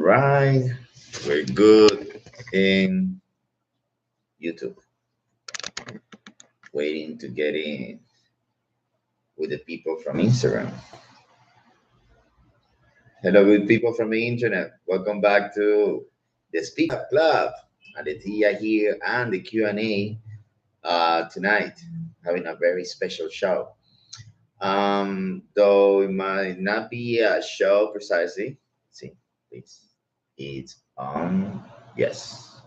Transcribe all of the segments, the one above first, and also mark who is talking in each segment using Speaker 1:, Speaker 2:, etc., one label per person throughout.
Speaker 1: right, we're good in YouTube. Waiting to get in with the people from Instagram. Hello, good people from the internet. Welcome back to the Speak Up Club. A-letheia here and the Q&A tonight. Having a very special show. Though it might not be a show precisely. See, please. It's on. Yes.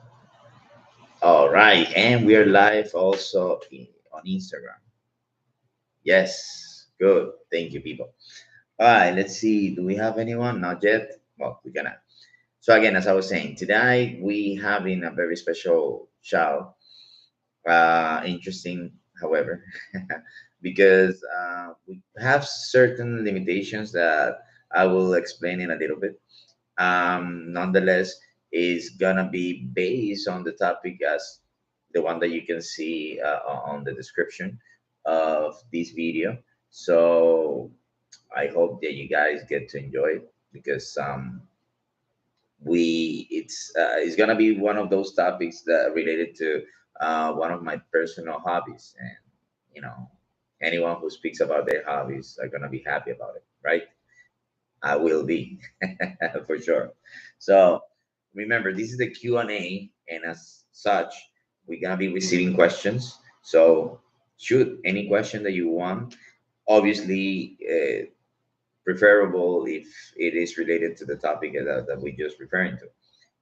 Speaker 1: All right, and we are live also on Instagram. Yes, good. Thank you, people. All right, let's see. Do we have anyone? Not yet. Well, we're gonna. So again, as I was saying, today we having a very special show. Interesting, however, because we have certain limitations that I will explain in a little bit. Nonetheless, is gonna be based on the topic as the one that you can see on the description of this video. So I hope that you guys get to enjoy it because it's gonna be one of those topics that are related to one of my personal hobbies, and you know anyone who speaks about their hobbies are gonna be happy about it, right? I will be for sure. So remember, this is the Q&A, and as such, we're gonna be receiving questions. So shoot any question that you want. Obviously, preferable if it is related to the topic that we just referring to,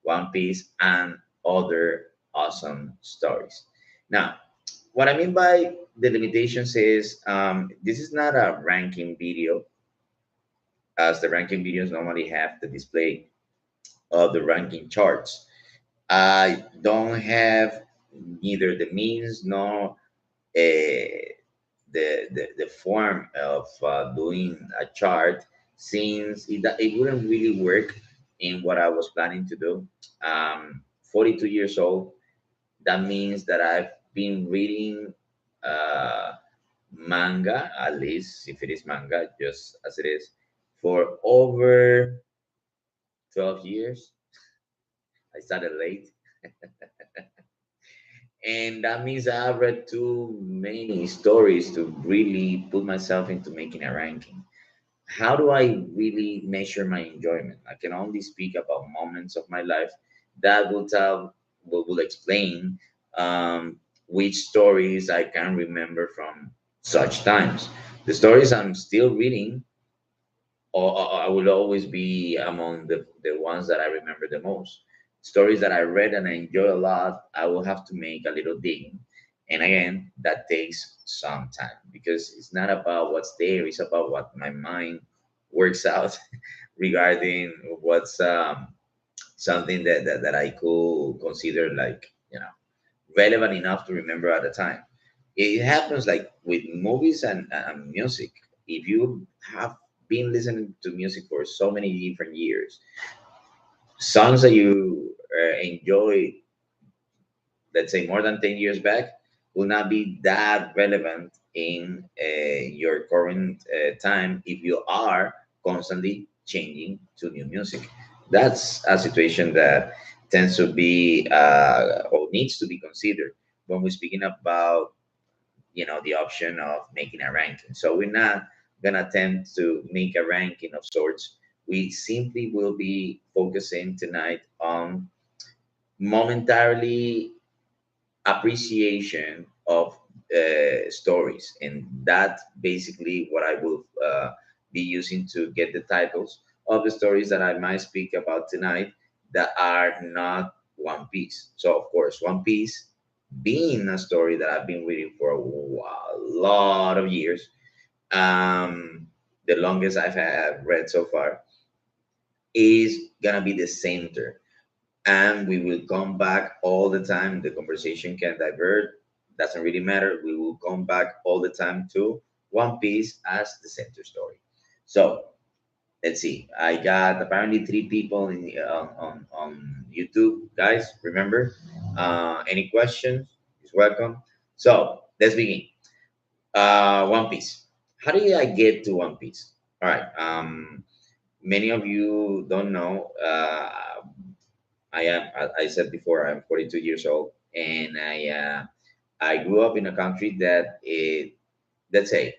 Speaker 1: One Piece and other awesome stories. Now, what I mean by the limitations is this is not a ranking video, as the ranking videos normally have the display of the ranking charts. I don't have neither the means nor the form of doing a chart, since it wouldn't really work in what I was planning to do. 42 years old, that means that I've been reading uh, manga, at least if it is manga, just as it is, for over 12 years. I started late. And that means I've read too many stories to really put myself into making a ranking. How do I really measure my enjoyment? I can only speak about moments of my life that will explain which stories I can remember from such times. The stories I'm still reading, or I will always be among the ones that I remember the most. Stories that I read and I enjoy a lot, I will have to make a little digging. And again, that takes some time because it's not about what's there, it's about what my mind works out regarding what's something that I could consider like, relevant enough to remember at the time. It happens like with movies and music. If you have been listening to music for so many different years, songs that you enjoy, let's say more than 10 years back, will not be that relevant in your current time if you are constantly changing to new music. That's a situation that tends to be or needs to be considered when we're speaking about the option of making a ranking. So we're not gonna attempt to make a ranking of sorts. We simply will be focusing tonight on momentarily appreciation of stories, and that's basically what I will be using to get the titles of the stories that I might speak about tonight that are not One Piece. So of course, One Piece being a story that I've been reading for a lot of years, um, the longest I've had read so far, is gonna be the center, and we will come back all the time. The conversation can divert, doesn't really matter. We will come back all the time to One Piece as the center story. So let's see. I got apparently 3 people on YouTube, guys. Remember, any questions is welcome. So let's begin. One Piece. How did I get to One Piece? All right. Many of you don't know. I said before, I'm 42 years old, and I grew up in a country that let's say,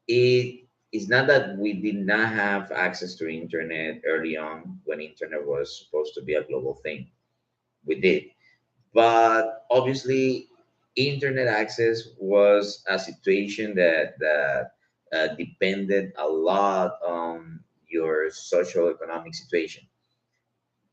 Speaker 1: it is not that we did not have access to internet early on when internet was supposed to be a global thing. We did, but obviously, internet access was a situation that depended a lot on your social economic situation.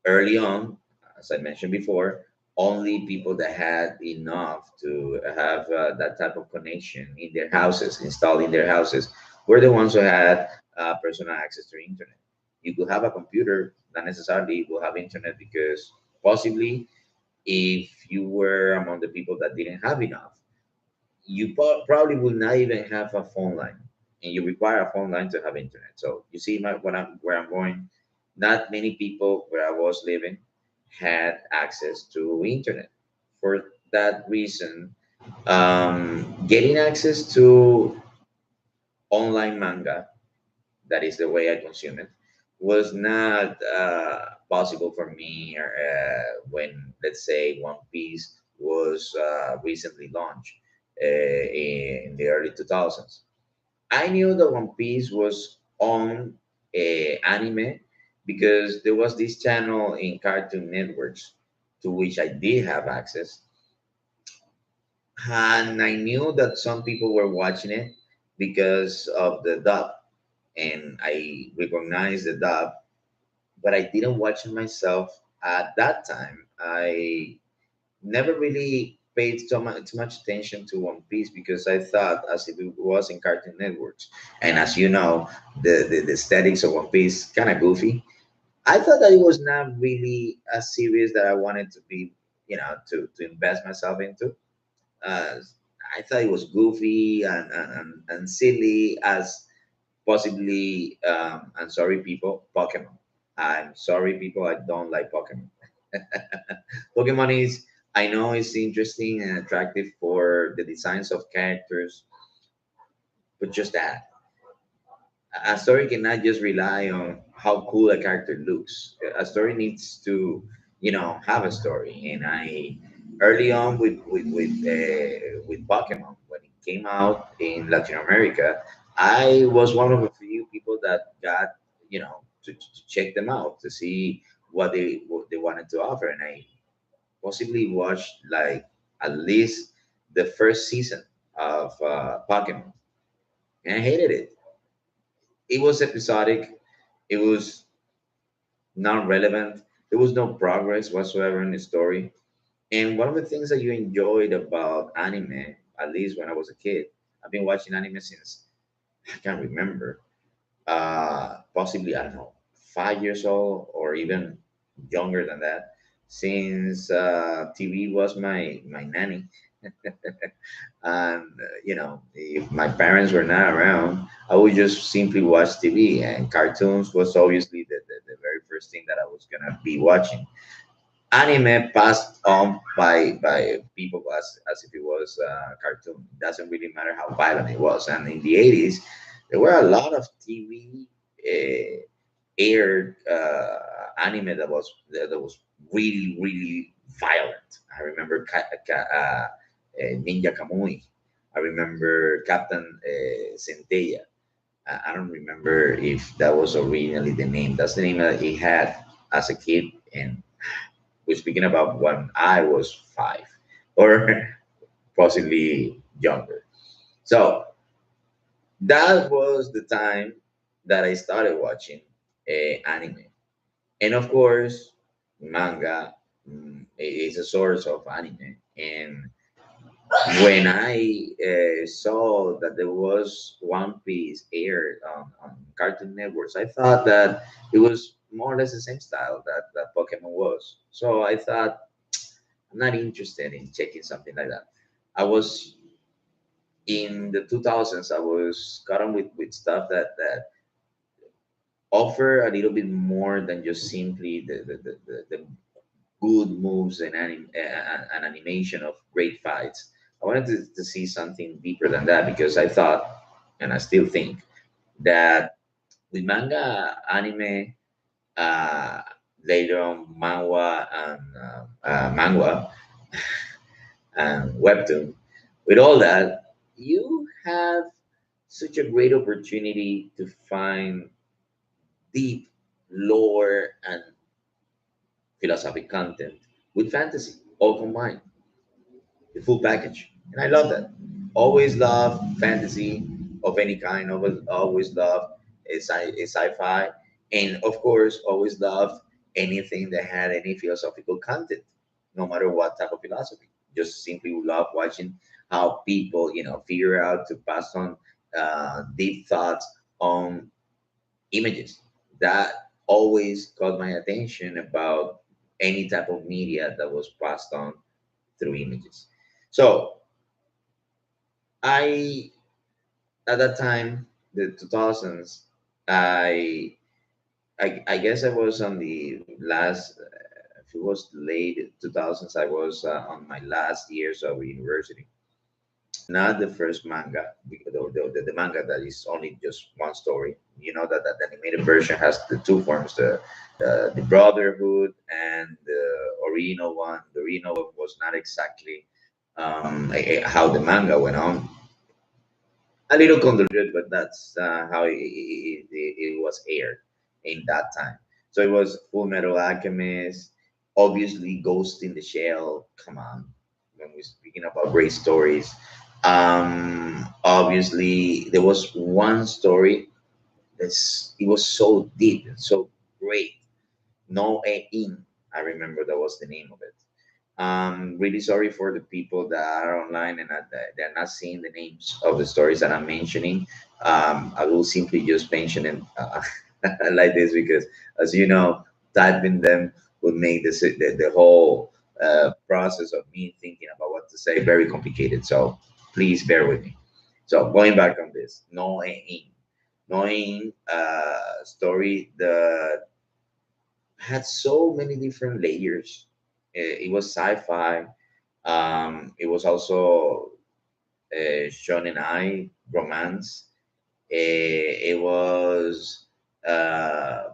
Speaker 1: Early on, as I mentioned before, only people that had enough to have that type of connection in their houses, installed in their houses, were the ones who had personal access to internet. You could have a computer, not necessarily you will have internet, because possibly if you were among the people that didn't have enough, you probably will not even have a phone line, and you require a phone line to have internet. So you see where I'm going. Not many people where I was living had access to internet. For that reason, getting access to online manga, that is the way I consume it, was not possible for me when, let's say, One Piece was recently launched in the early 2000s. I knew that One Piece was on anime because there was this channel in Cartoon Networks to which I did have access, and I knew that some people were watching it because of the dub, and I recognized the dub, but I didn't watch it myself at that time. I never really paid too much attention to One Piece because I thought as if it was in Cartoon Networks. And as you know, the aesthetics of One Piece kind of goofy. I thought that it was not really a series that I wanted to be, to invest myself into. Uh, I thought it was goofy and silly as possibly, I'm sorry, people, Pokemon. I'm sorry, people, I don't like Pokemon. Pokemon is, I know it's interesting and attractive for the designs of characters, but just that. A story cannot just rely on how cool a character looks. A story needs to, have a story. And I, early on with Pokemon, when it came out in Latin America, I was one of a few people that got, to check them out to see what they wanted to offer, and I possibly watched like at least the first season of Pokemon, and I hated it. It was episodic. It was not relevant. There was no progress whatsoever in the story. And one of the things that you enjoyed about anime, at least when I was a kid, I've been watching anime since I can't remember. Possibly, I don't know, 5 years old or even younger than that. Since TV was my nanny, and if my parents were not around, I would just simply watch TV, and cartoons was obviously the very first thing that I was gonna be watching. Anime passed on by people as if it was a cartoon. It doesn't really matter how violent it was. And in the 80s, there were a lot of TV aired anime that was really really violent. I remember Ninja Kamui. I remember Captain Centella. I don't remember if that was originally the name. That's the name that he had as a kid, and we're speaking about when I was 5 or possibly younger. So that was the time that I started watching anime. And of course, manga is a source of anime. And when I saw that there was One Piece aired on Cartoon Networks, I thought that it was more or less the same style that Pokemon was. So I thought, I'm not interested in checking something like that. I was in the 2000s. I was caught on with stuff that offer a little bit more than just simply the good moves and an animation of great fights. I wanted to see something deeper than that because I thought, and I still think, that With manga, anime, uh, later on Manwa and Manwha and webtoon. With all that, you have such a great opportunity to find deep lore and philosophic content with fantasy all combined, the full package. And I love that. Always love fantasy of any kind. Always love sci-fi, and of course, always loved anything that had any philosophical content, no matter what type of philosophy. Just simply love watching how people, figure out to pass on deep thoughts on images. That always caught my attention about any type of media that was passed on through images. So I, at that time, the 2000s, I I guess I was on the last. If it was late 2000s, I was on my last years of university. Not the first manga, the manga that is only just one story. You know that the animated version has the two forms, the Brotherhood and the original one. The original one was not exactly how the manga went on. A little convoluted, but that's how it was aired in that time. So it was Full Metal Alchemist, obviously Ghost in the Shell. Come on, when we're speaking about great stories, obviously there was one story that's it was so deep and so great. No A in. I remember that was the name of it. Really sorry for the people that are online and they're not seeing the names of the stories that I'm mentioning. I will simply just mention them like this because, as you know, typing them will make the whole process of me thinking about what to say very complicated. So please bear with me. So going back on this, knowing story that had so many different layers. It was sci-fi. It was also shonen ai romance. It was uh,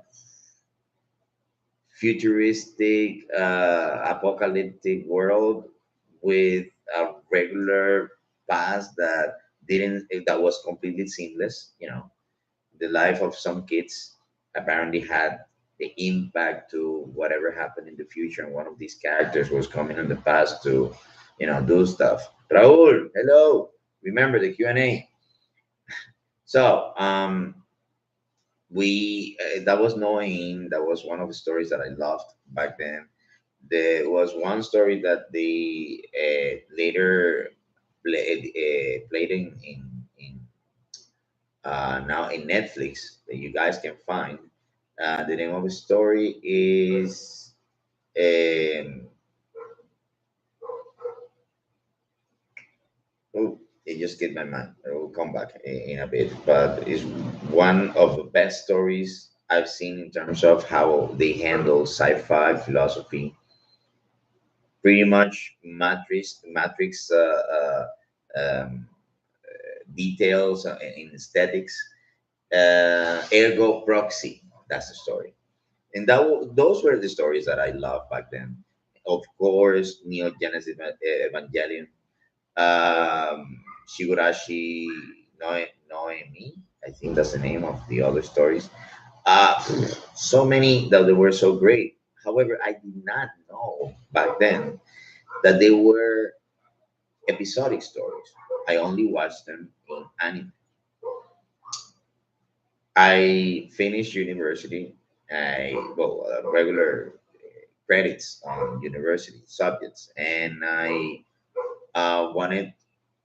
Speaker 1: futuristic, apocalyptic world with a regular past that was completely seamless. The life of some kids apparently had the impact to whatever happened in the future, and one of these characters was coming in the past to, do stuff. Raul, hello. Remember the Q&A. So, we that was knowing that was one of the stories that I loved back then. There was one story that they later played in now in Netflix that you guys can find. The name of the story is um, oh, it just skipped my mind. I will come back in a bit, but it's one of the best stories I've seen in terms of how they handle sci-fi philosophy. Pretty much Matrix um, details in aesthetics. Ergo proxy. That's the story. And those were the stories that I loved back then. Of course, Neo Genesis Evangelion, Shigurashi Noemi, I think that's the name of the other stories. Uh, so many that they were so great. However, I did not know back then that they were episodic stories. I only watched them in anime. I finished university. Regular credits on university subjects, and I wanted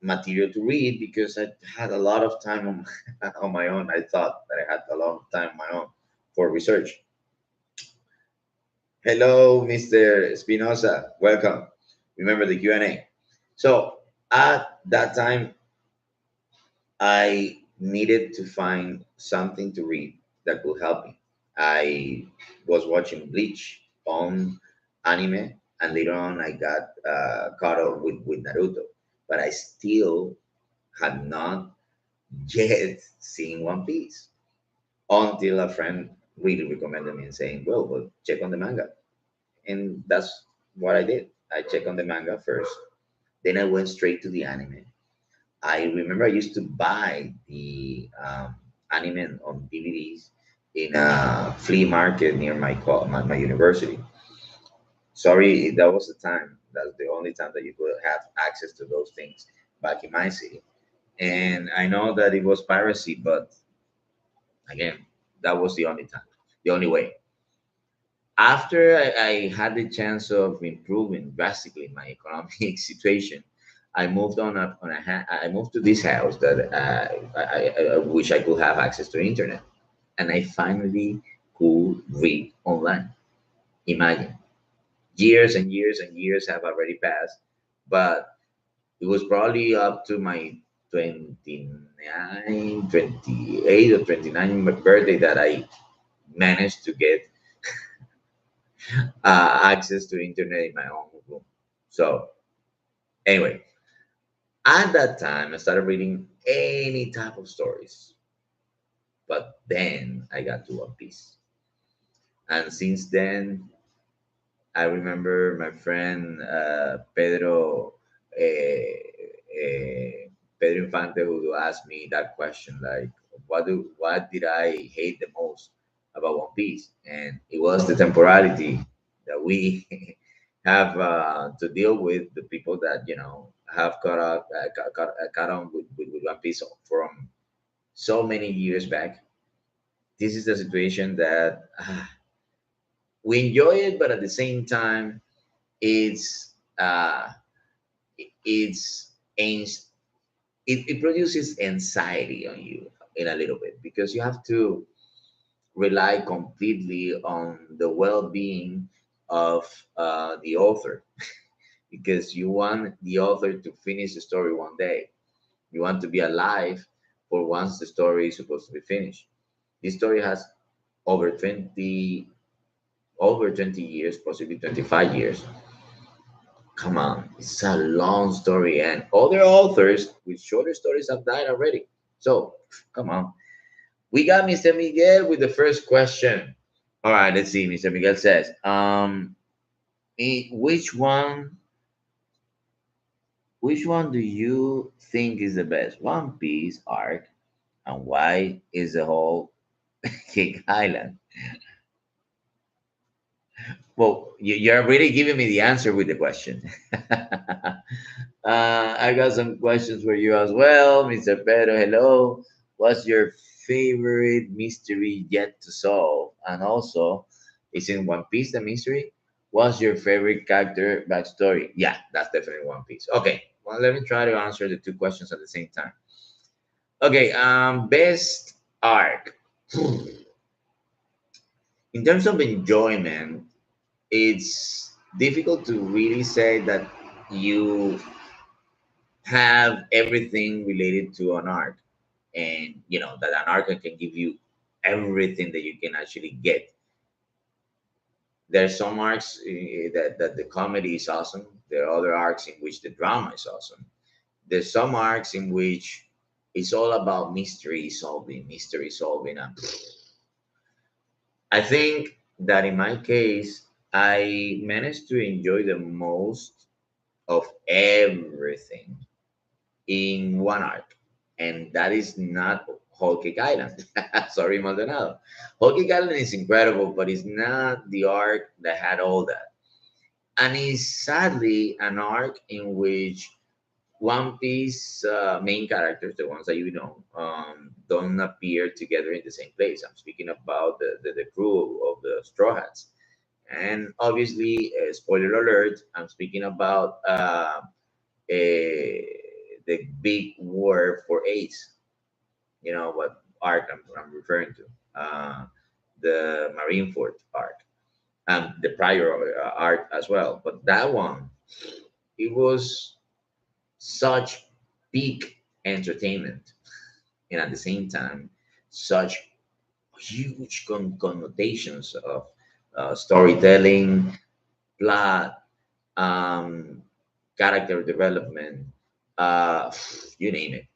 Speaker 1: material to read because I had a lot of time on on my own. I thought that I had a lot of time on my own for research. Hello, Mr. Espinosa. Welcome. Remember the Q&A. So at that time, I needed to find something to read that could help me. I was watching Bleach on anime, and later on, I got caught up with Naruto. But I still had not yet seen One Piece. until a friend really recommended me and saying, well, check on the manga. And that's what I did. I checked on the manga first. Then I went straight to the anime. I remember I used to buy the anime on DVDs in a flea market near my university. Sorry, that was the time. That's the only time that you could have access to those things back in my city. And I know that it was piracy, but again, that was the only time, the only way. After I had the chance of improving drastically my economic situation, I moved I moved to this house that I wish I could have access to internet, and I finally could read online. Imagine, years and years and years have already passed, but it was probably up to my 29, 28 or 29 birthday that I managed to get access to internet in my own room. So anyway, at that time, I started reading any type of stories, but then I got to One Piece, and since then, I remember my friend Pedro Infante, who asked me that question, like, what did I hate the most about One Piece? And it was the temporality that we have to deal with, the people that have caught on with One Piece from so many years back. This is the situation that we enjoy it, but at the same time, it's uh, it's ans- it produces anxiety on you in a little bit, because you have to rely completely on the well-being of the author, because you want the author to finish the story one day. You want to be alive for once the story is supposed to be finished. This story has over 20 years, possibly 25 years. Come on, it's a long story, and other authors with shorter stories have died already. So, come on. We got Mr. Miguel with the first question. All right, let's see. Mr. Miguel says, which one do you think is the best? One Piece arc, and why is the whole King Island? Well, you're really giving me the answer with the question. I got some questions for you as well, Mr. Pedro. Hello. What's your favorite mystery yet to solve? And also, is in One Piece the mystery? What's your favorite character backstory? Yeah, that's definitely One Piece. Okay, well, let me try to answer the two questions at the same time. Okay, best arc. In terms of enjoyment, it's difficult to really say that you have everything related to an arc, and that an arc can give you everything that you can actually get. There's some arcs that the comedy is awesome. There are other arcs in which the drama is awesome. There's some arcs in which it's all about mystery solving, and I think that in my case, I managed to enjoy the most of everything in one arc, and that is not Whole Cake Island. Sorry, Maldonado. Whole Cake Island is incredible, but it's not the arc that had all that. And it's sadly an arc in which One Piece main characters, the ones that don't appear together in the same place. I'm speaking about the crew of the Straw Hats. And obviously, spoiler alert, I'm speaking about the big war for Ace. You know what arc I'm referring to? The Marineford arc, and the prior arc as well. But that one, it was such peak entertainment, and at the same time, such huge connotations of storytelling, plot, um, character development, uh, you name it.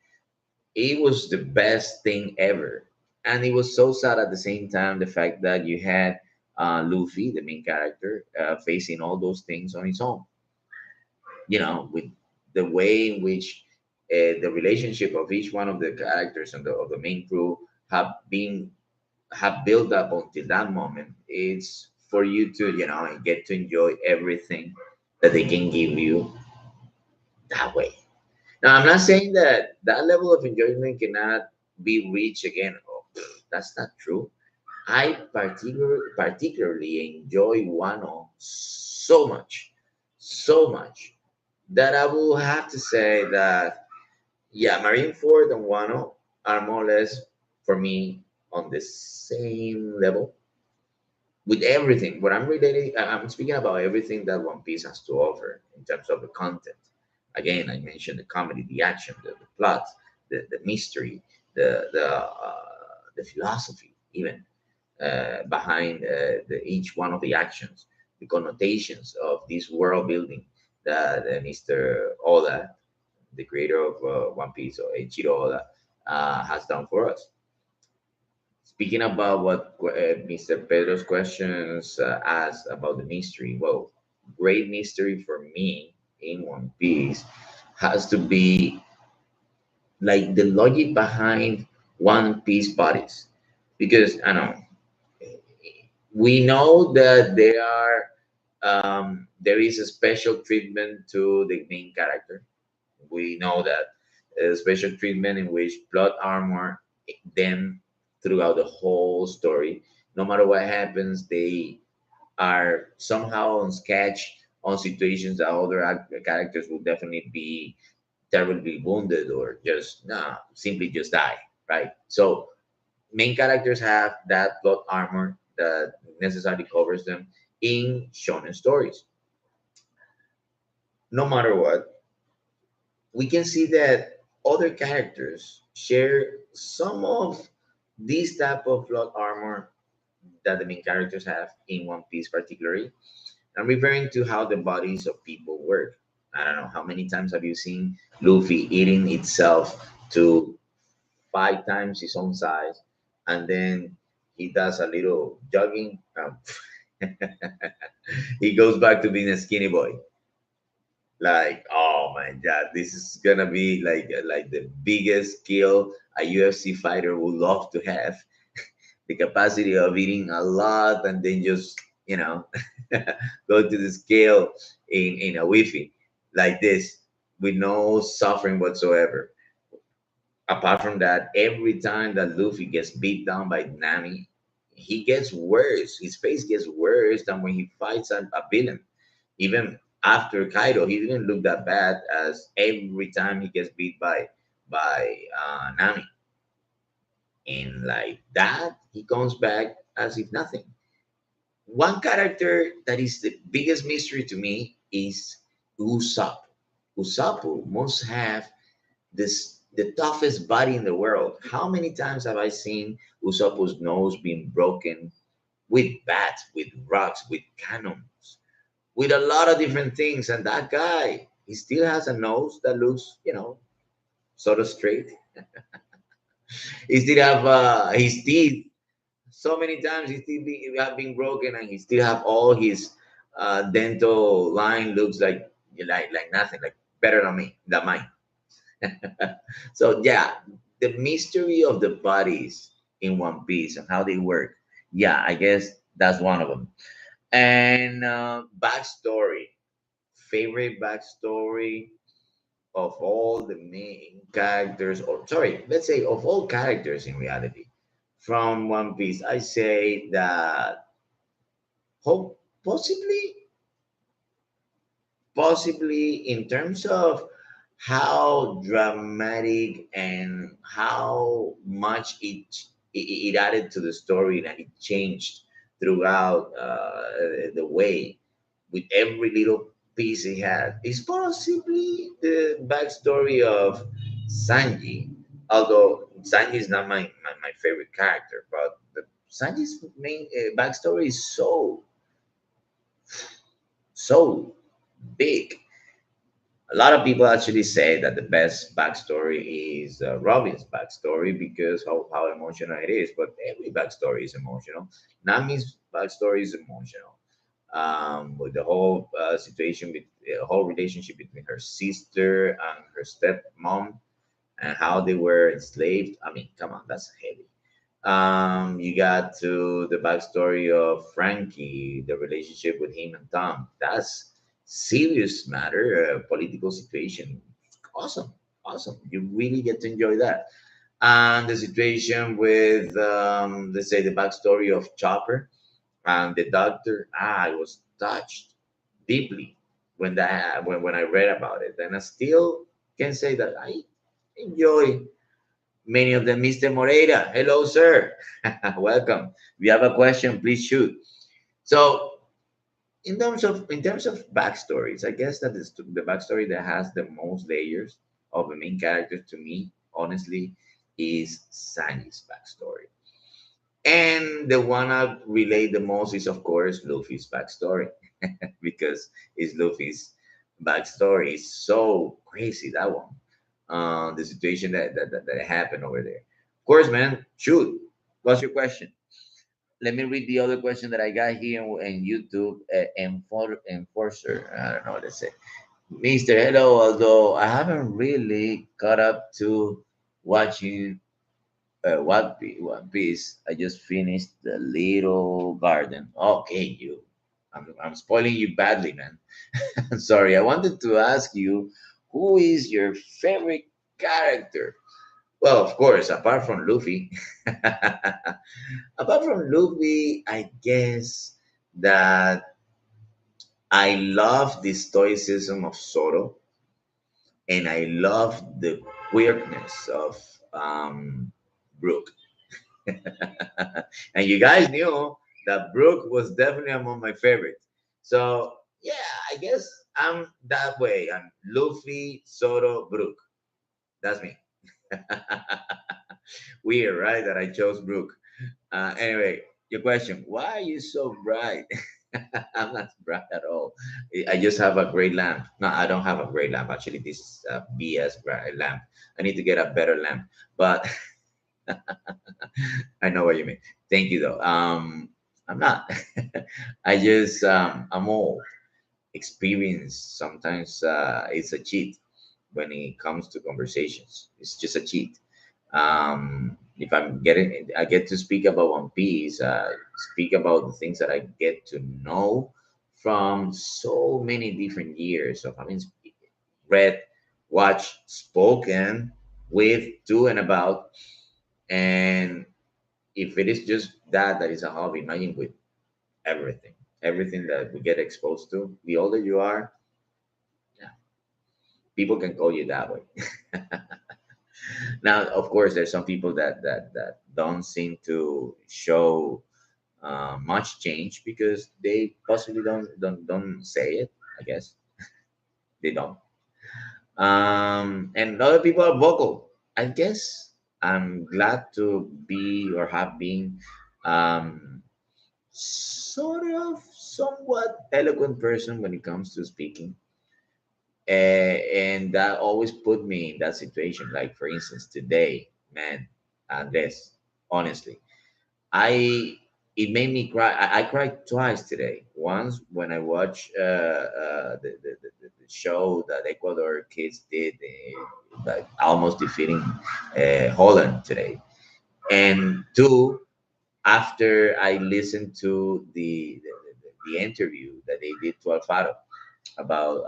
Speaker 1: It was the best thing ever. And it was so sad at the same time the fact that you had Luffy, the main character, facing all those things on his own. With the way in which the relationship of each one of the characters and of the main crew have built up until that moment. It's for you to get to enjoy everything that they can give you that way. Now, I'm not saying that that level of enjoyment cannot be reached again. Oh, that's not true. I particularly enjoy Wano so much that I will have to say that yeah, Marineford and Wano are more or less for me on the same level with everything. What I'm relating, I'm speaking about everything that One Piece has to offer in terms of the content. Again, I mentioned the comedy, the action, the plot, the mystery, the philosophy, even behind each one of the actions, the connotations of this world building that Mr. Oda, the creator of One Piece, or Eiichiro Oda, has done for us. Speaking about what Mr. Pedro's questions asked about the mystery, well, great mystery for me in One Piece has to be like the logic behind One Piece bodies, because I know we know that there is a special treatment to the main character. We know that a special treatment in which plot armor them throughout the whole story. No matter what happens, they are somehow on sketch on situations that other characters will definitely be terribly wounded or just nah, simply just die. Right. So main characters have that plot armor that necessarily covers them in shonen stories. No matter what, we can see that other characters share some of this type of plot armor that the main characters have in One Piece, particularly. I'm referring to how the bodies of people work. I don't know how many times have you seen Luffy eating itself to 5 times his own size, and then he does a little jogging. He goes back to being a skinny boy. Like, oh my god, this is gonna be like the biggest skill a UFC fighter would love to have. The capacity of eating a lot and then just go to the scale in a wifi like this with no suffering whatsoever. Apart from that, every time that Luffy gets beat down by Nami, he gets worse. His face gets worse than when he fights a villain. Even after Kaido, he didn't look that bad as every time he gets beat by Nami. And like that, he comes back as if nothing. One character that is the biggest mystery to me is Usopp. Usopp must have the toughest body in the world. How many times have I seen Usopp's nose being broken with bats, with rocks, with cannons, with a lot of different things? And that guy, he still has a nose that looks, sort of straight. He still have his teeth. So many times his teeth have been broken, and he still have all his dental line looks like nothing, like better than mine. So yeah, the mystery of the bodies in One Piece and how they work. Yeah, I guess that's one of them. And backstory, favorite backstory of all the main characters, or sorry, let's say of all characters in reality from One Piece. I say that hope possibly in terms of how dramatic and how much it added to the story and it changed throughout the way with every little piece he had is possibly the backstory of Sanji. Although Sanji is not my favorite character, but Sanji's main backstory is so big. A lot of people actually say that the best backstory is Robin's backstory because how emotional it is. But every backstory is emotional. Nami's backstory is emotional. With the whole situation, with the whole relationship between her sister and her stepmom, and how they were enslaved. I mean, come on, that's heavy. You got to the backstory of Frankie, the relationship with him and Tom. That's serious matter, political situation. Awesome, awesome. You really get to enjoy that. And the situation with, let's say, the backstory of Chopper and the doctor. I was touched deeply when I read about it, and I still can say that I enjoy many of them. Mr. Moreira, hello, sir. Welcome. If you have a question, please shoot. So, in terms of backstories, I guess that is the backstory that has the most layers of the main character to me, honestly, is Sanji's backstory. And the one I relate the most is, of course, Luffy's backstory, because it's Luffy's backstory is so crazy. That one, the situation that happened over there. Of course, man. Shoot, what's your question? Let me read the other question that I got here in YouTube. Enforcer, I don't know what to say. Mister, hello. Although I haven't really caught up to watching One Piece. I just finished the Little Garden. Okay, you. I'm spoiling you badly, man. Sorry. I wanted to ask you, who is your favorite character? Well, of course, apart from Luffy. Apart from Luffy, I guess that I love the stoicism of Zoro, and I love the weirdness of Brook. And you guys knew that Brooke was definitely among my favorites. So yeah, I guess I'm that way. I'm Luffy, Soto, Brooke. That's me. Weird, right? That I chose Brooke. Anyway, your question: why are you so bright? I'm not bright at all. I just have a great lamp. No, I don't have a great lamp. Actually, this is a BS bright lamp. I need to get a better lamp. But I know what you mean. Thank you though. I'm not. I just I'm old. Experience sometimes it's a cheat when it comes to conversations. It's just a cheat. If I get to speak about One Piece. Speak about the things that I get to know from so many different years of having read, watched, spoken with, to, and about, and if it is just that is a hobby, imagine with everything, everything that we get exposed to. The older you are, yeah, people can call you that way. Now, of course, there's some people that don't seem to show much change because they possibly don't say it. I guess they don't. And other people are vocal. I guess I'm glad to be or have been um, sort of somewhat eloquent person when it comes to speaking. And that always put me in that situation. Like, for instance, today, man, Andres, honestly, I it made me cry. I cried twice today. Once when I watched the show that Ecuador kids did, like almost defeating Holland today, and two, after I listened to the interview that they did to Alfaro about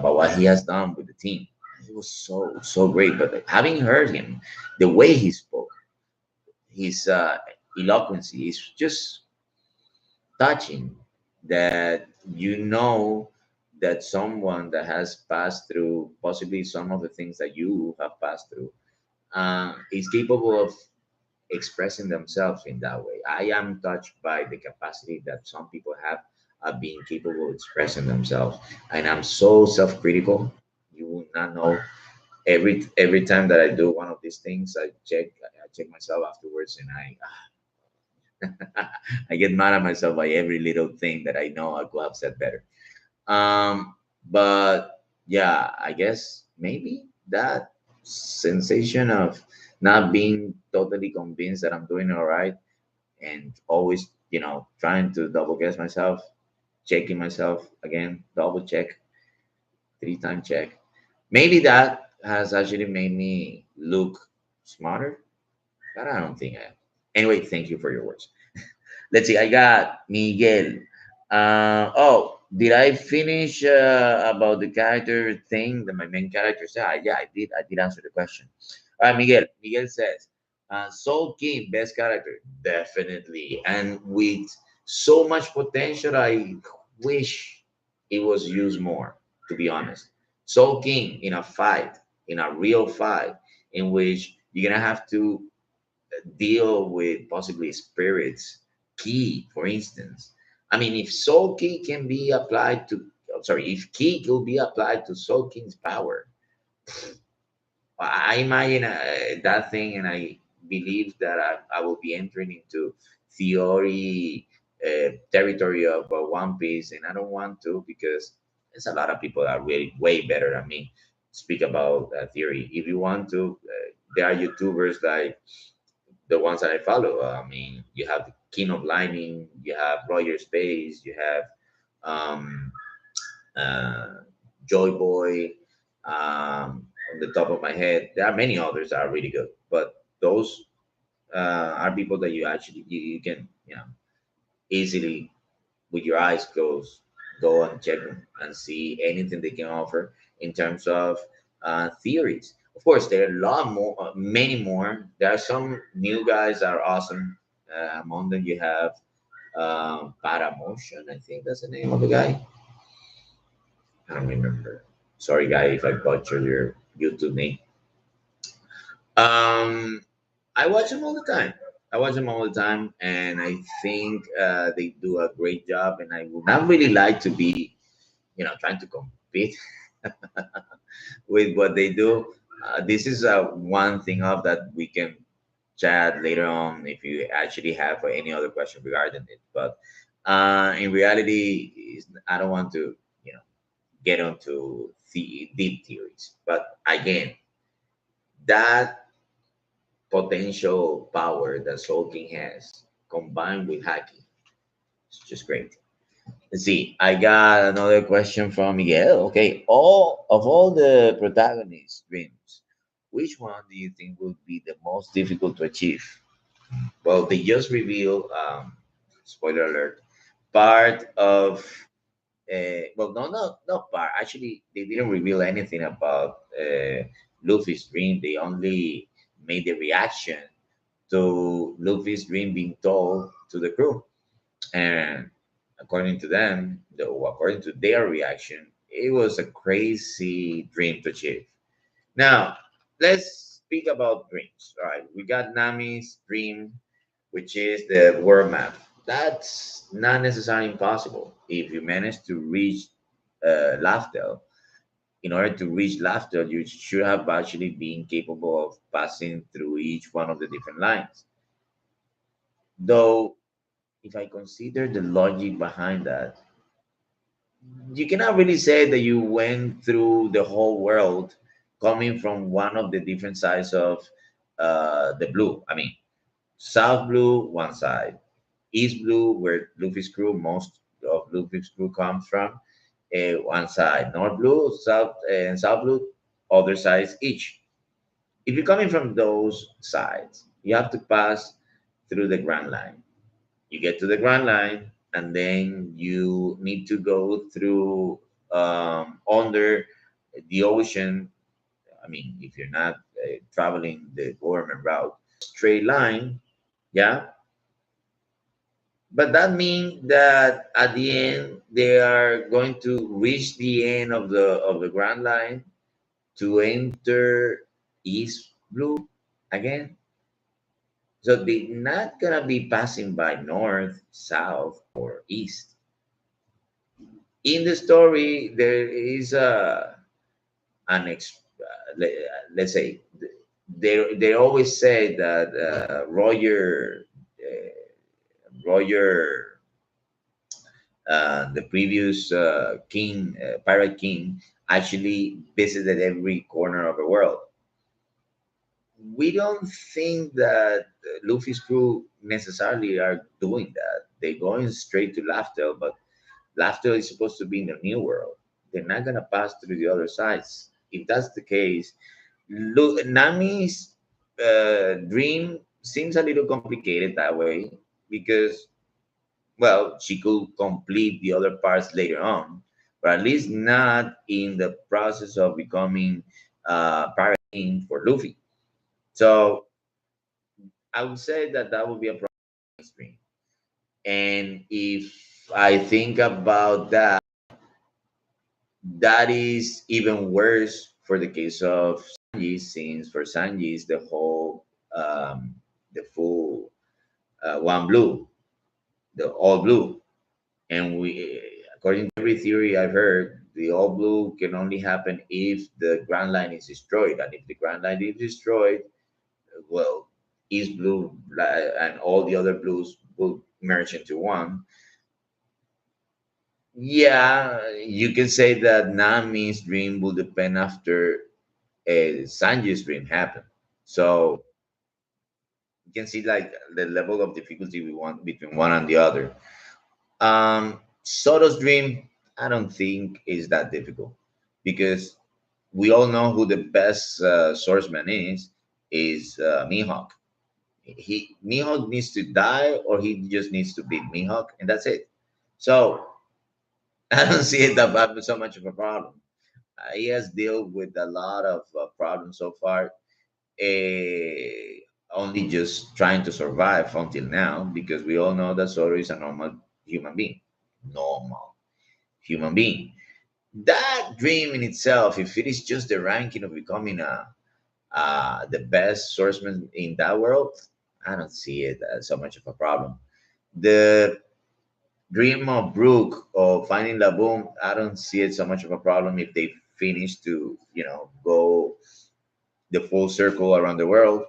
Speaker 1: what he has done with the team. It was so great. But like, having heard him, the way he spoke, his eloquency is just touching. That that someone that has passed through possibly some of the things that you have passed through is capable of expressing themselves in that way. I am touched by the capacity that some people have of being capable of expressing themselves, and I'm so self-critical. You will not know. Every time that I do one of these things, I check myself afterwards, and I get mad at myself by every little thing that I know I could have said better. Um, But yeah, I guess maybe that sensation of not being totally convinced that I'm doing all right, and always, trying to double guess myself, checking myself again, double check, three-time check. Maybe that has actually made me look smarter, but I don't think I am. Anyway, thank you for your words. Let's see. I got Miguel. Oh, did I finish about the character thing that my main character said? Yeah, I did. I did answer the question. All right, Miguel. Miguel says, Soul King, best character, definitely, and with so much potential. I wish it was used more. To be honest, Soul King in a fight, in a real fight, in which you're gonna have to deal with possibly spirits, key, for instance. I mean, if soul key can be applied to, sorry, if key could be applied to soul king's power, I imagine that thing, and I believe that I will be entering into theory territory of One Piece, and I don't want to, because there's a lot of people that are really way better than me speak about theory. If you want to, there are YouTubers like the ones that I follow. I mean, you have the King of Lightning, you have Roger Space, you have um, uh, Joy Boy. On the top of my head, there are many others that are really good, but those are people that you can easily, with your eyes closed, go and check them and see anything they can offer in terms of theories. Of course, there are a lot more, many more. There are some new guys that are awesome. Among them, you have Paramotion. I think that's the name of the guy. I don't remember. Sorry, guy, if I butchered your YouTube name. Um, I watch them all the time. I watch them all the time, and I think they do a great job. And I would not really like to be, trying to compete with what they do. This is one thing of that we can chat later on if you actually have any other question regarding it. But in reality, I don't want to, get onto the deep theories. But again, that potential power that Soul King has combined with hacking, it's just great. Let's see. I got another question from Miguel. Okay, all the protagonists' dreams, which one do you think would be the most difficult to achieve? Well, they just revealed, spoiler alert, part of. Well, no, no, not part. Actually, they didn't reveal anything about Luffy's dream. They only made the reaction to Luffy's dream being told to the crew. And according to them, according to their reaction, it was a crazy dream to achieve. Now, let's speak about dreams. All right, we got Nami's dream, which is the world map. That's not necessarily impossible. If you manage to reach Laftel, in order to reach Laftel, you should have actually been capable of passing through each one of the different lines. Though, if I consider the logic behind that, you cannot really say that you went through the whole world coming from one of the different sides of the blue. I mean, South Blue, one side, East Blue, where Luffy's crew, most of Luffy's crew comes from, one side, North Blue, South and South Blue, other sides each. If you're coming from those sides, you have to pass through the Grand Line. You get to the Grand Line, and then you need to go through under the ocean. I mean, if you're not traveling the government route, straight line, yeah. But that means that at the end they are going to reach the end of the Grand Line to enter East Blue again. So they're not gonna be passing by North, South, or East. In the story there is let's say they always say that Roger The previous king, pirate king, actually visited every corner of the world. We don't think that Luffy's crew necessarily are doing that. They're going straight to Laftel, but Laftel is supposed to be in the new world. They're not gonna pass through the other sides. If that's the case, Nami's dream seems a little complicated that way because, well, she could complete the other parts later on, but at least not in the process of becoming pirate king for Luffy. So I would say that that would be a problem stream. And if I think about that, that is even worse for the case of Sanji, since for Sanji is the whole, the full one blue, the all blue. And according to every theory I've heard, the all blue can only happen if the Grand Line is destroyed. And if the Grand Line is destroyed, well, East Blue and all the other blues will merge into one. Yeah, you can say that Nami's dream will depend after Sanji's dream happened. So you can see like the level of difficulty we want between one and the other. Soto's dream, I don't think is that difficult because we all know who the best swordsman is Mihawk. Mihawk needs to die or he just needs to beat Mihawk and that's it. So I don't see it that so much of a problem. He has dealt with a lot of problems so far, eh, only just trying to survive until now because we all know that Zoro is a normal human being. Normal human being. That dream in itself, if it is just the ranking of becoming the best swordsman in that world, I don't see it as so much of a problem. The dream of Brook of finding Laboon, I don't see it so much of a problem if they finish to, go the full circle around the world,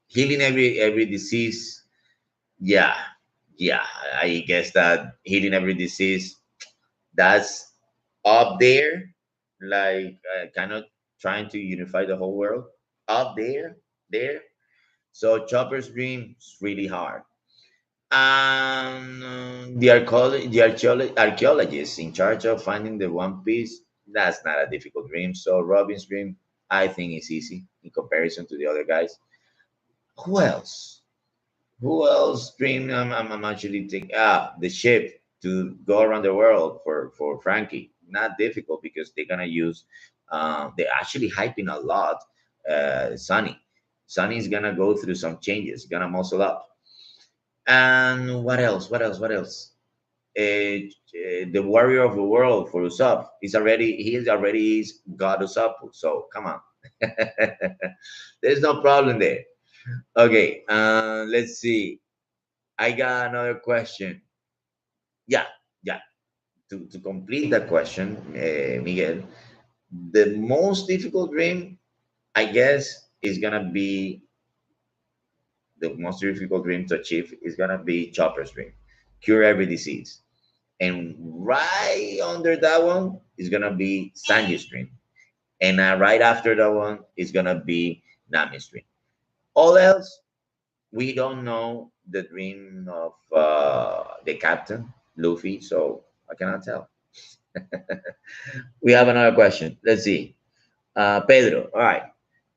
Speaker 1: healing every disease. Yeah, yeah, I guess that healing every disease, that's up there, like kind of trying to unify the whole world. Up there. So Chopper's dream is really hard. The archaeologist in charge of finding the One Piece, that's not a difficult dream. So Robin's dream, I think, is easy in comparison to the other guys. Who else? Who else dream I'm actually thinking? The ship to go around the world for Frankie. Not difficult because they're gonna use. They're actually hyping a lot. Sunny, Sunny's gonna go through some changes. Gonna muscle up. And what else? What else? What else? The warrior of the world for Usopp. He already is God Usopp. So come on, there's no problem there. Okay, let's see. I got another question. Yeah, yeah. To complete that question, Miguel, the most difficult dream, I guess, is gonna be the most difficult dream to achieve is gonna be Chopper's dream, cure every disease, and right under that one is gonna be Sanji's dream, and right after that one is gonna be Nami's dream. All else, we don't know the dream of the captain, Luffy, so I cannot tell. We have another question. Let's see. Pedro, all right.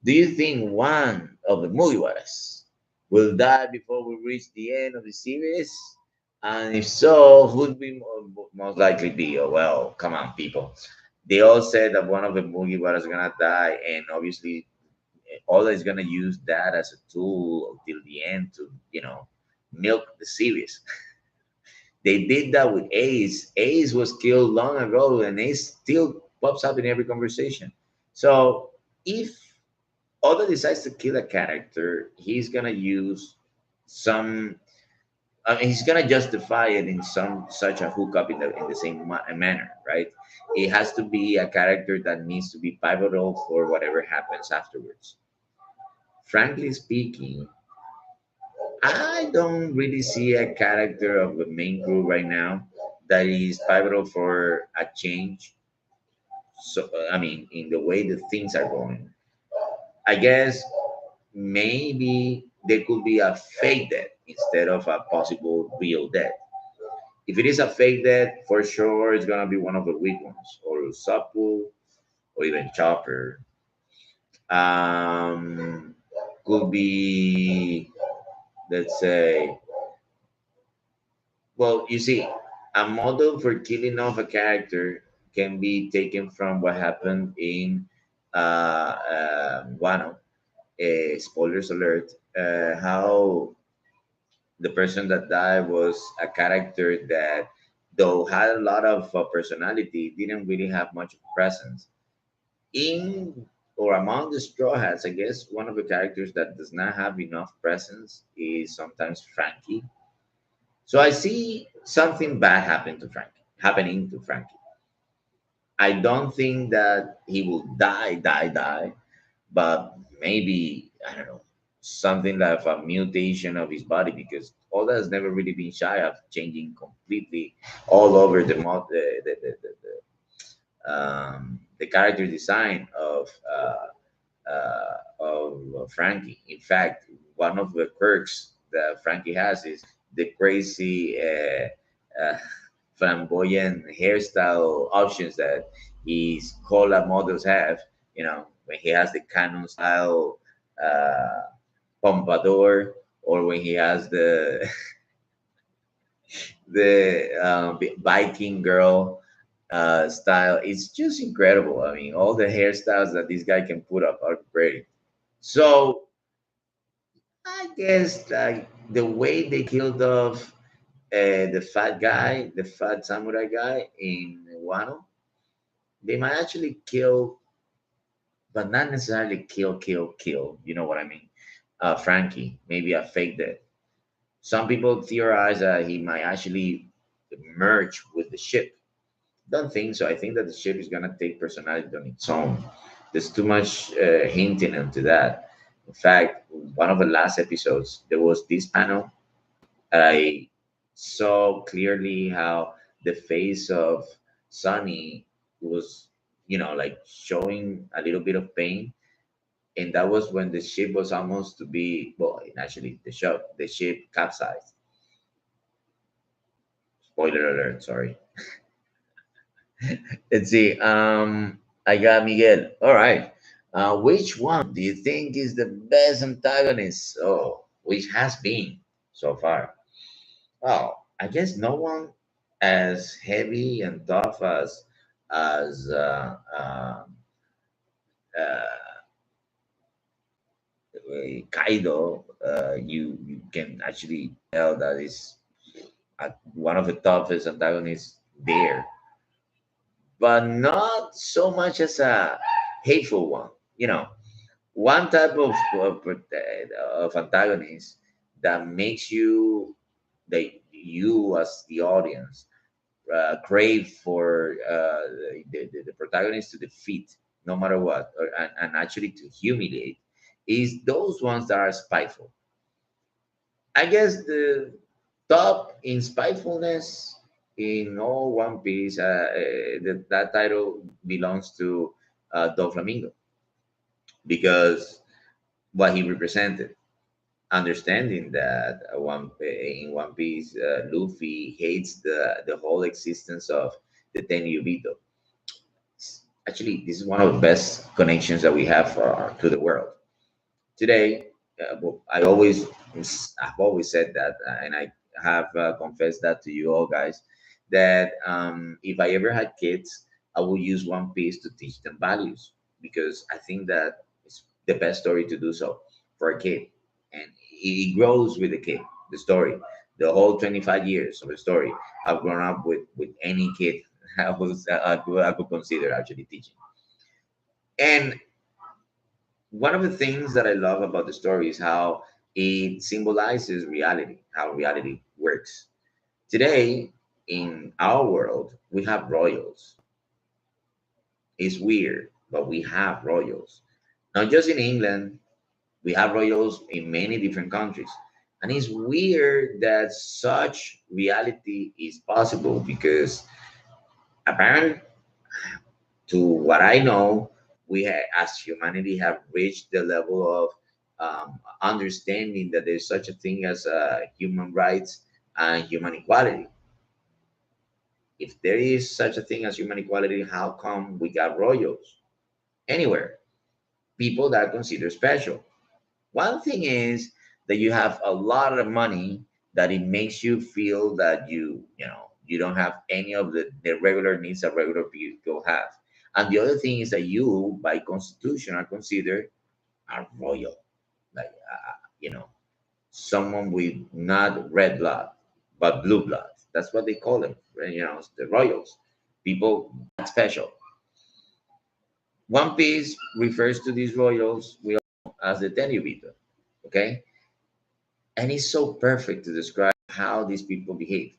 Speaker 1: Do you think one of the Mugiwaras will die before we reach the end of the series? And if so, who'd be most likely be? Oh, well, come on, people. They all said that one of the Mugiwaras is gonna die, and obviously, Oda is gonna use that as a tool until the end to, milk the series. They did that with Ace. Ace was killed long ago, and Ace still pops up in every conversation. So if Oda decides to kill a character, he's gonna use some. He's gonna justify it in some such a hookup in the same manner, right? It has to be a character that needs to be pivotal for whatever happens afterwards. Frankly speaking, I don't really see a character of the main crew right now that is pivotal for a change. So I mean, in the way the things are going, I guess maybe there could be a fake death instead of a possible real death. If it is a fake death, for sure it's gonna be one of the weak ones, or supple, or even chopper. Um, could be, let's say, well, you see, a model for killing off a character can be taken from what happened in Wano. Spoilers alert. How the person that died was a character that, though had a lot of personality, didn't really have much presence in or among the straw hats. I guess one of the characters that does not have enough presence is sometimes Frankie. So I see something bad happening to Frankie. I don't think that he will die, but maybe, I don't know, something like a mutation of his body, because Oda has never really been shy of changing completely all over the character design of Frankie. In fact, one of the quirks that Frankie has is the crazy uh, flamboyant hairstyle options that his cola models have. You know, when he has the canon style uh, pompadour, or when he has the Viking girl style. It's just incredible. I mean, all the hairstyles that this guy can put up are great. So I guess like the way they killed off the fat guy, the fat samurai guy in Wano, they might actually kill, but not necessarily kill. You know what I mean? Frankie, maybe a fake death. Some people theorize that he might actually merge with the ship. Don't think so. I think that the ship is gonna take personality on its own. There's too much hinting into that. In fact, one of the last episodes, there was this panel. I saw clearly how the face of Sunny was, like showing a little bit of pain, and that was when the ship was almost to be, well, actually the ship capsized. Spoiler alert, sorry. Let's see. I got Miguel. All right. Which one do you think is the best antagonist? Oh, which has been so far? Well, I guess no one as heavy and tough as uh, Kaido. You can actually tell that is one of the toughest antagonists there, but not so much as a hateful one. One type of antagonist that makes that you as the audience crave for the protagonist to defeat no matter what, and actually to humiliate, is those ones that are spiteful. I guess the top in spitefulness in all One Piece, that title belongs to Doflamingo, because what he represented, understanding that in One Piece, Luffy hates the whole existence of the Tenryubito. Actually, this is one of the best connections that we have to the world today. Well, I've always said that, and I have confessed that to you all guys, that if I ever had kids, I will use One Piece to teach them values, because I think that it's the best story to do so for a kid, and it grows with the kid. The story, the whole 25 years of the story, I've grown up with any kid I could consider actually teaching. And one of the things that I love about the story is how it symbolizes reality, how reality works. Today, in our world, we have royals. It's weird, but we have royals. Not just in England, we have royals in many different countries. And it's weird that such reality is possible because apparently, to what I know, as humanity, have reached the level of understanding that there's such a thing as human rights and human equality. If there is such a thing as human equality, how come we got royals anywhere? People that are considered special. One thing is that you have a lot of money that it makes you feel that you don't have any of the regular needs that regular people have. And the other thing is that you, by constitution, are considered a royal, like someone with not red blood but blue blood. That's what they call them. The royals, people that special. One Piece refers to these royals we all as the Tenryubito. Okay, and it's so perfect to describe how these people behave.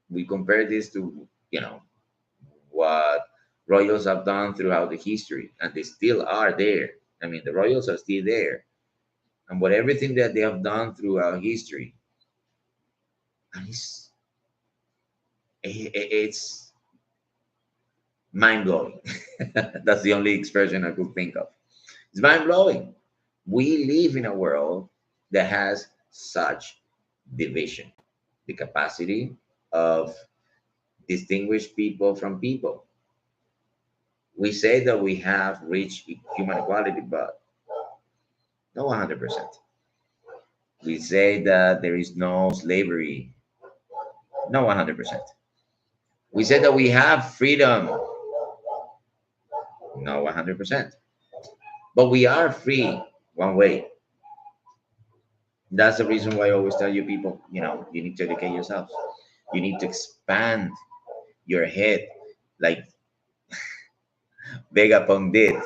Speaker 1: We compare this to what royals have done throughout the history, and they still are there. I mean, the royals are still there, and what everything that they have done throughout history, and it's mind blowing. That's the only expression I could think of. It's mind blowing. We live in a world that has such division, the capacity of distinguish people from people. We say that we have reached human equality, but no 100%. We say that there is no slavery, no 100%. We say that we have freedom, no 100%. But we are free one way. That's the reason why I always tell you people, you need to educate yourselves. You need to expand your head like Vegapunk did.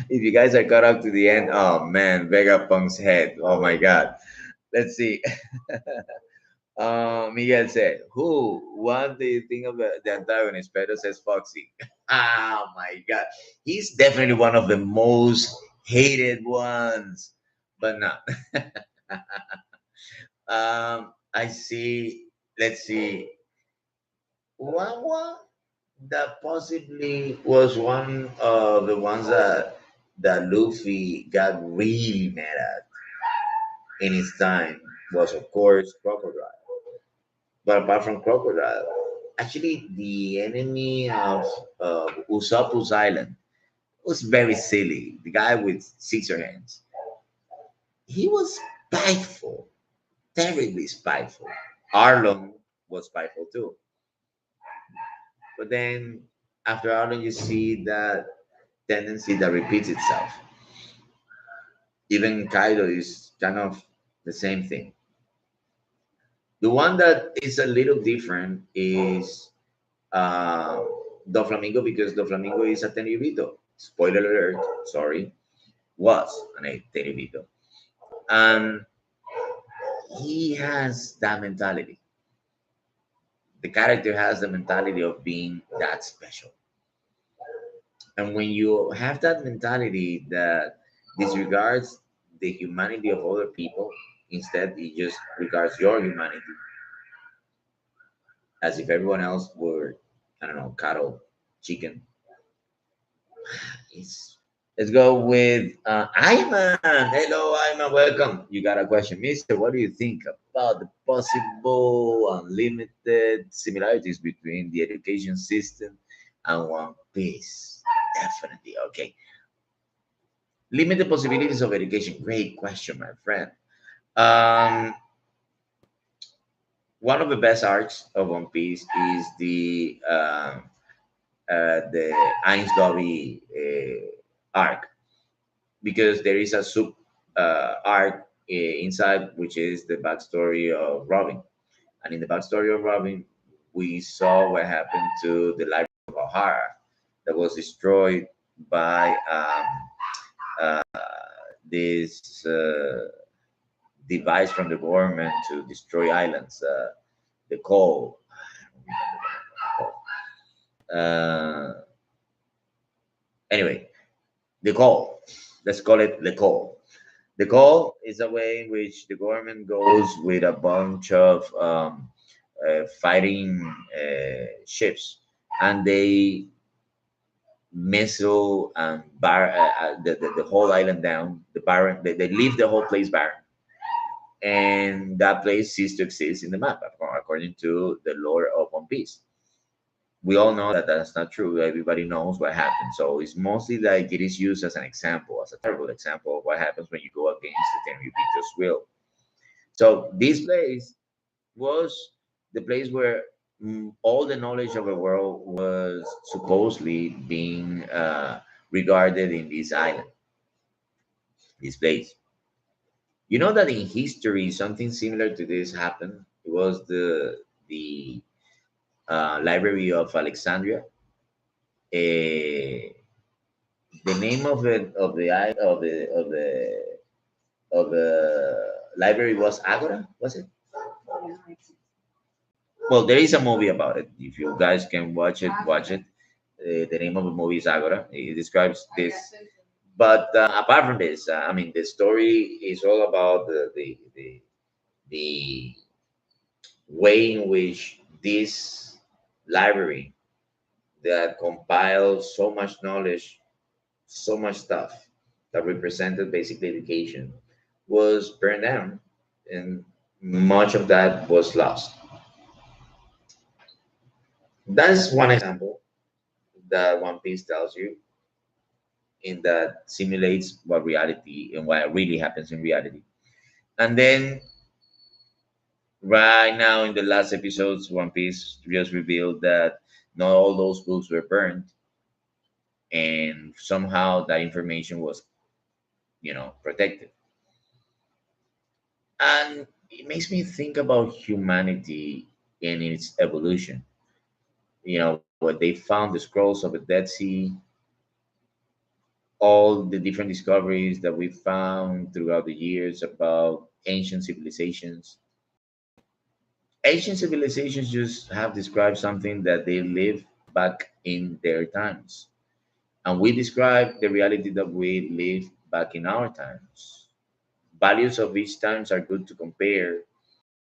Speaker 1: If you guys are caught up to the end, oh man, Vegapunk's head. Oh my god. Let's see. Miguel said, "Who? What do you think of the antagonist?" Pedro says, "Foxy." Oh my God, he's definitely one of the most hated ones. But no, I see. Let's see. Manwa that possibly was one of the ones that Luffy got really mad at in his time was of course Crocodile. But apart from Crocodile, actually the enemy of Usopp's Island was very silly. The guy with scissor hands. He was spiteful, terribly spiteful. Arlong was spiteful too. But then after Arlong, you see that tendency that repeats itself. Even Kaido is kind of the same thing. The one that is a little different is uh, Doflamingo because Doflamingo is a Tenryubito. Spoiler alert, sorry, was an Tenryubito. And he has that mentality. The character has the mentality of being that special. And when you have that mentality that disregards the humanity of other people, instead it just regards your humanity as if everyone else were, I don't know, cattle, chicken. It's, let's go with Ayman. Hello, Ayman. Welcome. You got a question, Mister. What do you think about the possible unlimited similarities between the education system and One Piece? Definitely. Okay. Limited possibilities of education. Great question, my friend. Um, one of the best arcs of One Piece is the Ainz Lobby arc because there is a sub arc inside which is the backstory of Robin, and in the backstory of Robin, we saw what happened to the library of O'Hara that was destroyed by uh, this device from the government to destroy islands. The call. Anyway, the call. Let's call it the call. The call is a way in which the government goes with a bunch of fighting ships, and they missile and the whole island down. The barren, they leave the whole place barren, and that place ceased to exist in the map, according to the lore of One Piece. We all know that that's not true. Everybody knows what happened. So it's mostly like it is used as an example, as a terrible example of what happens when you go against the Tenryubito's will. So this place was the place where all the knowledge of the world was supposedly being regarded in this island, this place. You know that in history, something similar to this happened. It was the Library of Alexandria. Eh, the name of it of the library was Agora, was it? Well, there is a movie about it. If you guys can watch it, watch it. The name of the movie is Agora. It describes this. But apart from this, I mean, the story is all about the way in which this library that compiles so much knowledge, so much stuff that represented basically education was burned down, and much of that was lost. That's one example that One Piece tells you, in that simulates what reality and what really happens in reality. And then right now in the last episodes, One Piece just revealed that not all those books were burned, and somehow that information was, protected. And it makes me think about humanity and its evolution. When they found the scrolls of the Dead Sea, all the different discoveries that we found throughout the years about ancient civilizations. Ancient civilizations just have described something that they live back in their times. And we describe the reality that we live back in our times. Values of each times are good to compare,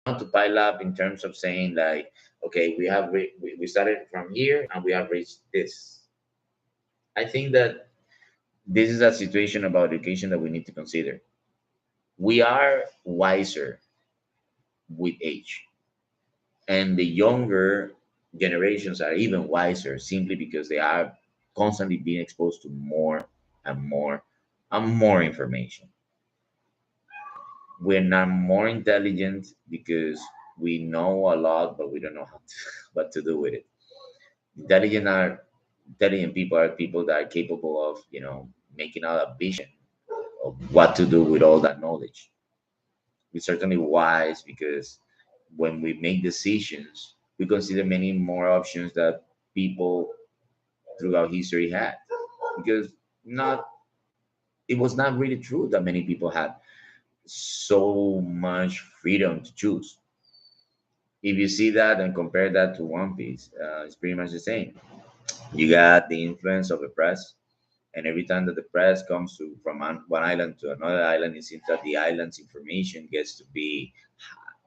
Speaker 1: not to pile up in terms of saying like, okay, we started from here and we have reached this. I think that this is a situation about education that we need to consider. We are wiser with age, and the younger generations are even wiser simply because they are constantly being exposed to more and more and more information. We're not more intelligent because we know a lot, but we don't know what to do with it. Intelligent people are people that are capable of, making out a vision of what to do with all that knowledge. We're certainly wise because when we make decisions, we consider many more options that people throughout history had. Because not it was not really true that many people had so much freedom to choose. If you see that and compare that to One Piece, it's pretty much the same. You got the influence of the press, and every time that the press comes from one island to another island, it seems that the island's information gets to be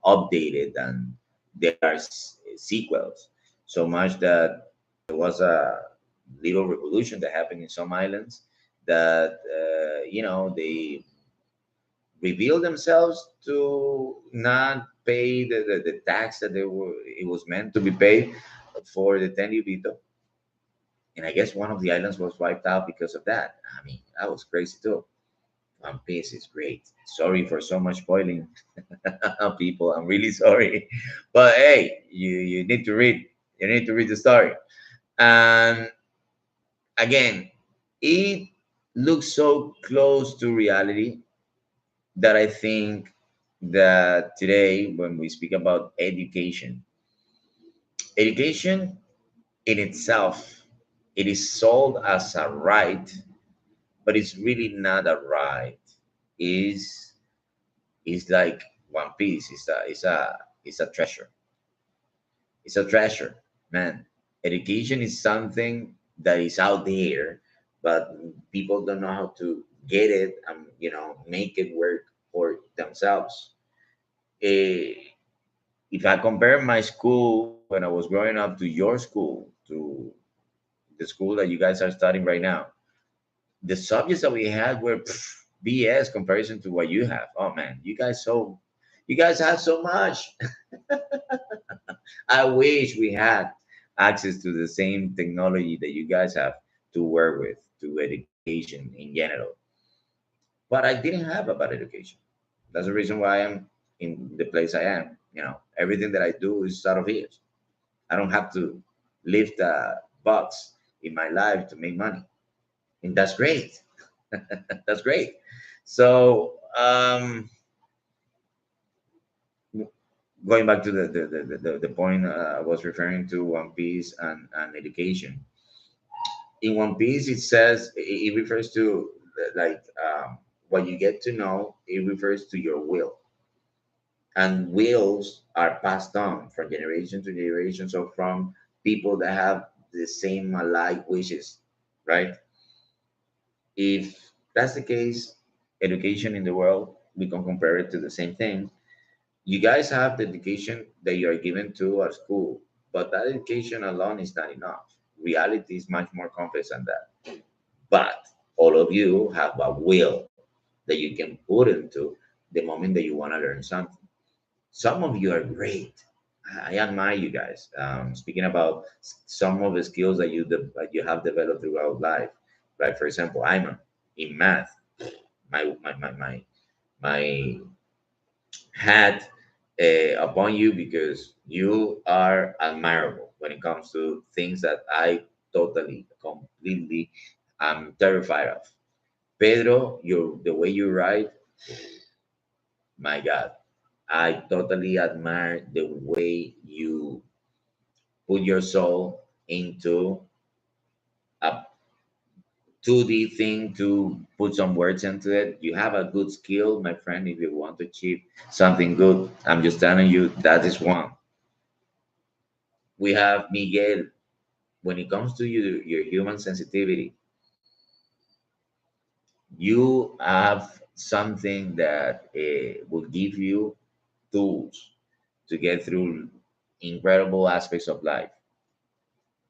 Speaker 1: updated, and there are sequels. So much that there was a little revolution that happened in some islands that they revealed themselves to not pay the tax that it was meant to be paid for the Tenryubito. And I guess one of the islands was wiped out because of that. I mean, that was crazy too. One Piece is great. Sorry for so much spoiling, people. I'm really sorry, but hey, you need to read. You need to read the story. And again, it looks so close to reality that I think that today, when we speak about education in itself, it is sold as a right, but it's really not a right. Is is like One Piece. It's a treasure. It's a treasure, man. Education is something that is out there, but people don't know how to get it and make it work for themselves. Eh, if I compare my school when I was growing up to your school, to the school that you guys are studying right now, the subjects that we had were BS comparison to what you have. Oh man, you guys have so much. I wish we had access to the same technology that you guys have to work with, to education in general. But I didn't have a bad education. That's the reason why I'm in the place I am. Everything that I do is out of here. I don't have to lift a box in my life to make money, and that's great. That's great. So, going back to the point I was referring to, One Piece and education. In One Piece, it says it refers to like what you get to know. It refers to your will, and wills are passed on from generation to generation. So from people that have the same alike wishes, right? If that's the case, education in the world, we can compare it to the same thing. You guys have the education that you are given to at school, but that education alone is not enough. Reality is much more complex than that. But all of you have a will that you can put into the moment that you want to learn something. Some of you are great. I admire you guys. Speaking about some of the skills that you have developed throughout life, like for example, I'm in math. My hat upon you because you are admirable when it comes to things that I totally, completely am terrified of. Pedro, the way you write, my God, I totally admire the way you put your soul into a 2D thing to put some words into it. You have a good skill, my friend. If you want to achieve something good, I'm just telling you that is one. We have Miguel. When it comes to your human sensitivity, you have something that will give you tools to get through incredible aspects of life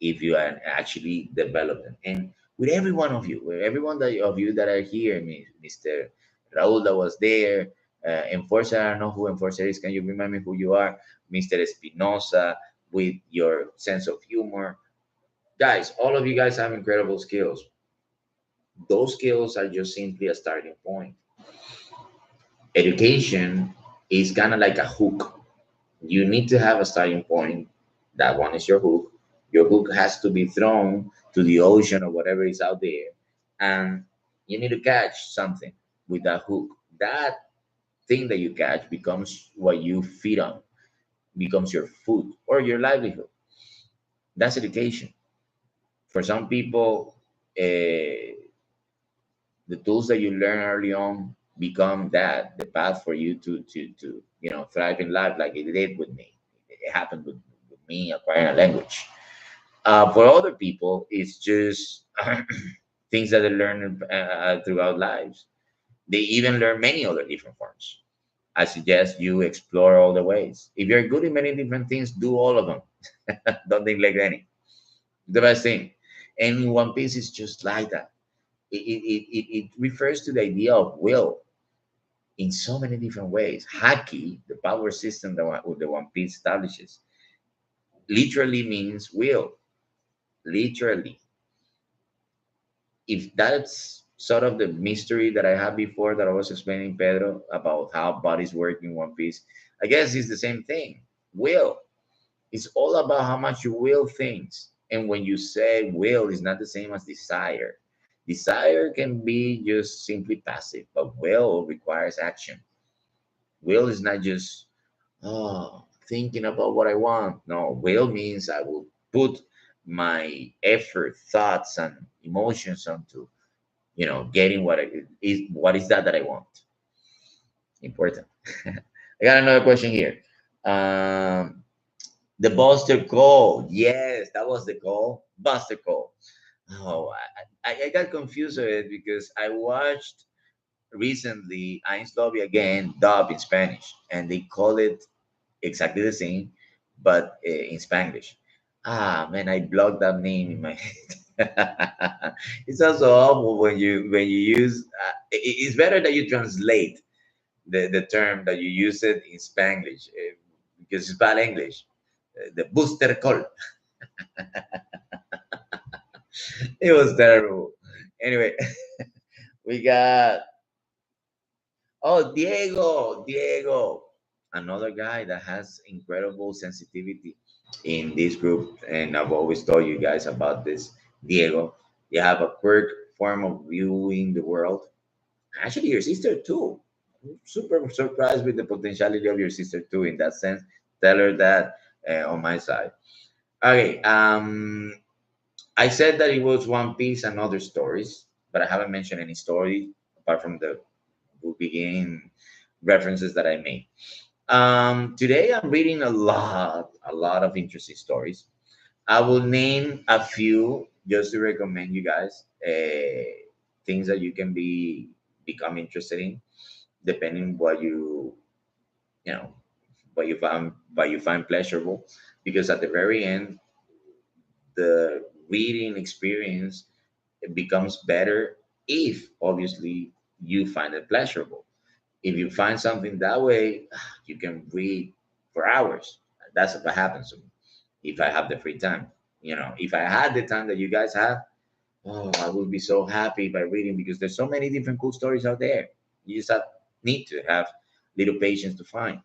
Speaker 1: if you are actually developing. And with every one of you, with every one of you that are here, Mr. Raul that was there, Enforcer, I don't know who Enforcer is. Can you remind me who you are? Mr. Espinosa, with your sense of humor. Guys, all of you guys have incredible skills. Those skills are just simply a starting point. Education is kind of like a hook. You need to have a starting point. That one is your hook. Your hook has to be thrown to the ocean or whatever is out there, and you need to catch something with that hook. That thing that you catch becomes what you feed on, becomes your food or your livelihood. That's education. For some people, the tools that you learn early on become that the path for you to thrive in life, like it did with me. It happened with me acquiring a language. For other people, it's just things that they learn throughout lives. They even learn many other different forms. I suggest you explore all the ways. If you're good in many different things, do all of them. Don't neglect any. The best thing. And One Piece is just like that. It refers to the idea of will in so many different ways. Haki, the power system that the One Piece establishes, literally means will. Literally. If that's sort of the mystery that I had before that I was explaining, Pedro, about how bodies work in One Piece, I guess it's the same thing. Will. It's all about how much you will things. And when you say will, it's not the same as desire. Desire can be just simply passive, but will requires action. Will is not just thinking about what I want. No, will means I will put my effort, thoughts, and emotions onto getting what is that I want. Important. I got another question here. Um, the Buster Call. Yes, that was the call. Buster Call. Oh, I got confused with it because I watched recently Eins Lobby again dub in Spanish, and they call it exactly the same, but in Spanglish. Ah man, I blocked that name in my head. It's also awful when you use. It's better that you translate the term that you use it in Spanglish because it's bad English. The booster call. It was terrible. Anyway, we got Diego, another guy that has incredible sensitivity in this group, and I've always told you guys about this. Diego, you have a quirk form of viewing the world. Actually, your sister too. Super surprised with the potentiality of your sister too. In that sense, tell her that on my side. Okay. I said that it was One Piece and other stories, but I haven't mentioned any story apart from the beginning references that I made. Today I'm reading a lot of interesting stories. I will name a few just to recommend you guys things that you can become interested in, depending you know what you find pleasurable. Because at the very end, the reading experience it becomes better if obviously you find it pleasurable. If you find something that way, you can read for hours. That's what happens to me if I have the free time. If I had the time that you guys have, oh, I would be so happy by reading because there's so many different cool stories out there. You just need to have little patience to find.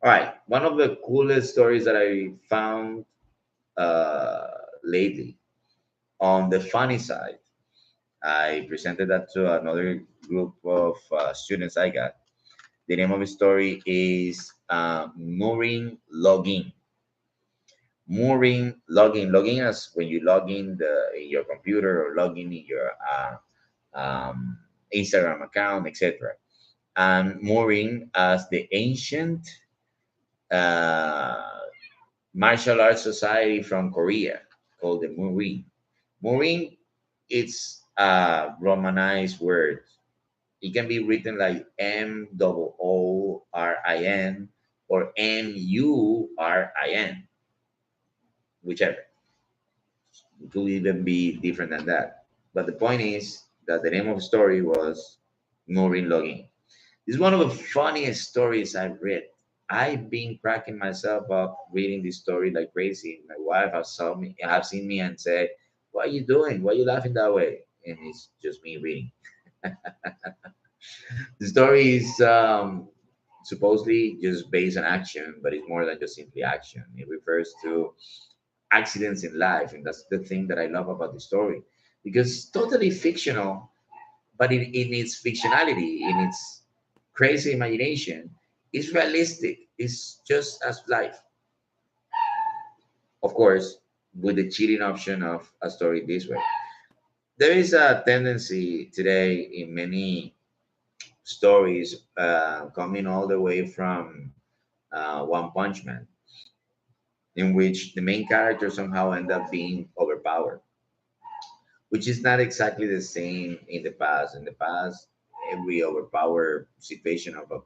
Speaker 1: All right, one of the coolest stories that I found lately on the funny side, I presented that to another group of students I got. The name of the story is Mooring Login. Mooring Login. Login as when you log in your computer or log in your um, Instagram account, etc. And Mooring as the ancient uh, martial arts society from Korea called the Mooring. Mooring, it's a romanized word. It can be written like Morin or Murin, whichever. It could even be different than that. But the point is that the name of the story was Maureen Logging. It's one of the funniest stories I've read. I've been cracking myself up reading this story like crazy. My wife have seen me and said, "What are you doing? Why are you laughing that way?" And it's just me reading. The story is supposedly just based on action, but it's more than just simply action. It refers to accidents in life, and that's the thing that I love about the story, because it's totally fictional, but in its fictionality, in its crazy imagination, it's realistic. It's just as life, of course, with the cheating option of a story this way. There is a tendency today in many stories coming all the way from One Punch Man, in which the main character somehow end up being overpowered, which is not exactly the same in the past. In the past, every overpowered situation of a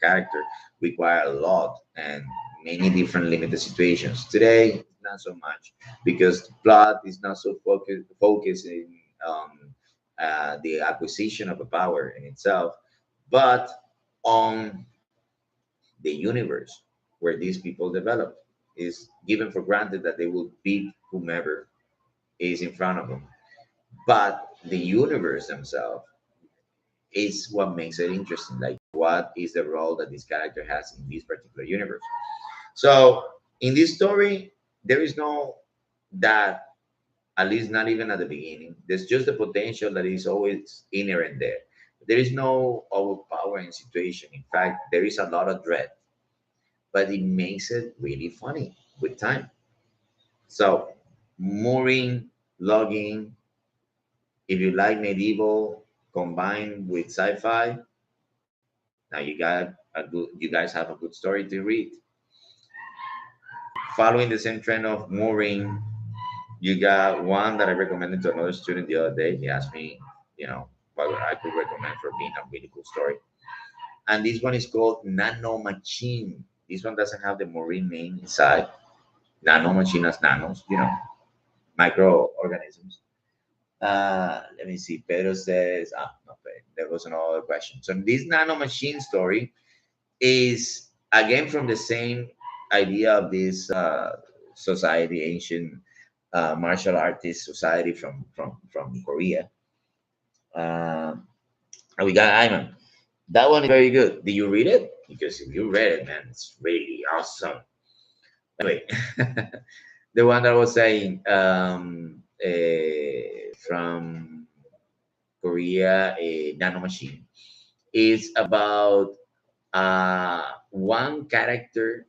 Speaker 1: character require a lot and many different limited situations. Today, not so much because the plot is not so focusing on the acquisition of a power in itself, but on the universe where these people develop is given for granted that they will beat whomever is in front of them, but the universe themselves is what makes it interesting. Like, what is the role that this character has in this particular universe? So, in this story, there is no that, at least not even at the beginning. There's just the potential that is always inherent there. There is no overpowering situation. In fact, there is a lot of dread, but it makes it really funny with time. So, mooring, logging, if you like medieval combined with sci-fi, now you guys have a good story to read. Following the same trend of mooring, You got one that I recommended to another student the other day. He asked me, what I could recommend for being a really cool story. And this one is called Nano Machine. This one doesn't have the marine name inside. Nano Machine as nanos, microorganisms. Let me see. Pedro says, no, there was another question. So this Nano Machine story is again from the same idea of this society, ancient martial artist society from Korea. Uh, and we got Iman. That one is very good. Did you read it? Because if you read it, man, it's really awesome. Anyway, the one that I was saying from Korea, a Nano Machine, is about one character,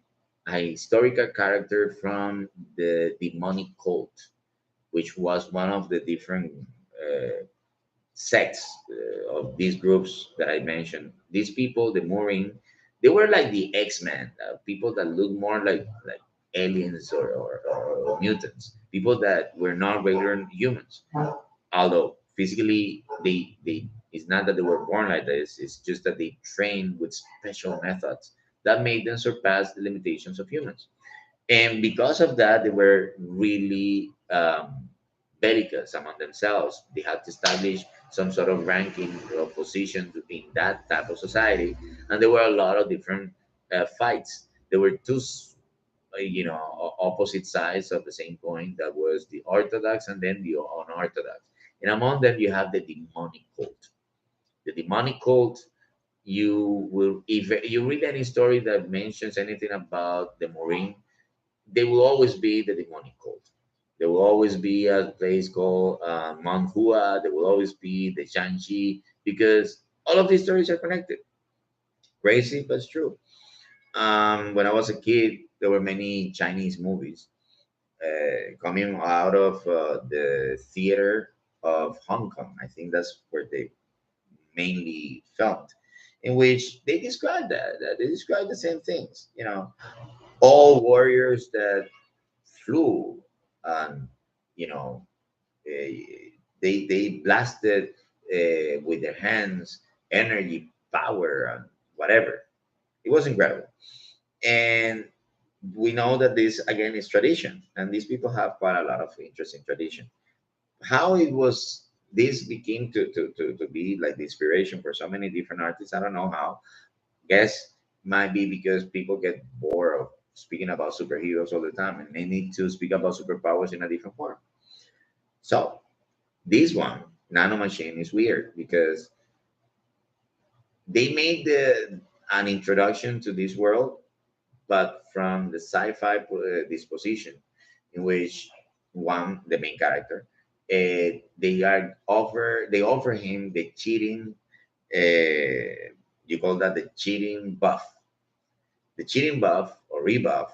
Speaker 1: a historical character from the demonic cult, which was one of the different sects of these groups that I mentioned. These people, the Marine, they were like the X-Men, people that look more like aliens or mutants, people that were not regular humans. Although physically they it's not that they were born like this, it's just that they trained with special methods that made them surpass the limitations of humans. And because of that, they were really bellicose among themselves. They had to establish some sort of ranking or position in that type of society, and there were a lot of different fights. There were two opposite sides of the same coin, that was the orthodox and then the unorthodox. And among them you have the demonic cult. The demonic cult, you will, if you read any story that mentions anything about the Marine, they will always be the demonic cult. There will always be a place called Manwha. There will always be the Shanxi, because all of these stories are connected. Crazy, but it's true. When I was a kid, there were many Chinese movies coming out of the theater of Hong Kong. I think that's where they mainly filmed, in which they describe that they describe the same things. All warriors that flew, and you know, they blasted with their hands, energy, power, and whatever. It was incredible, and we know that this again is tradition, and these people have quite a lot of interesting tradition. How it was, this became to be like the inspiration for so many different artists, I don't know how. Guess might be because people get bored of speaking about superheroes all the time, and they need to speak about superpowers in a different form. So this one, Nano Machine, is weird because they made an introduction to this world, but from the sci-fi disposition, in which one, the main character, they offer him the cheating. You call that the cheating buff. The cheating buff or rebuff.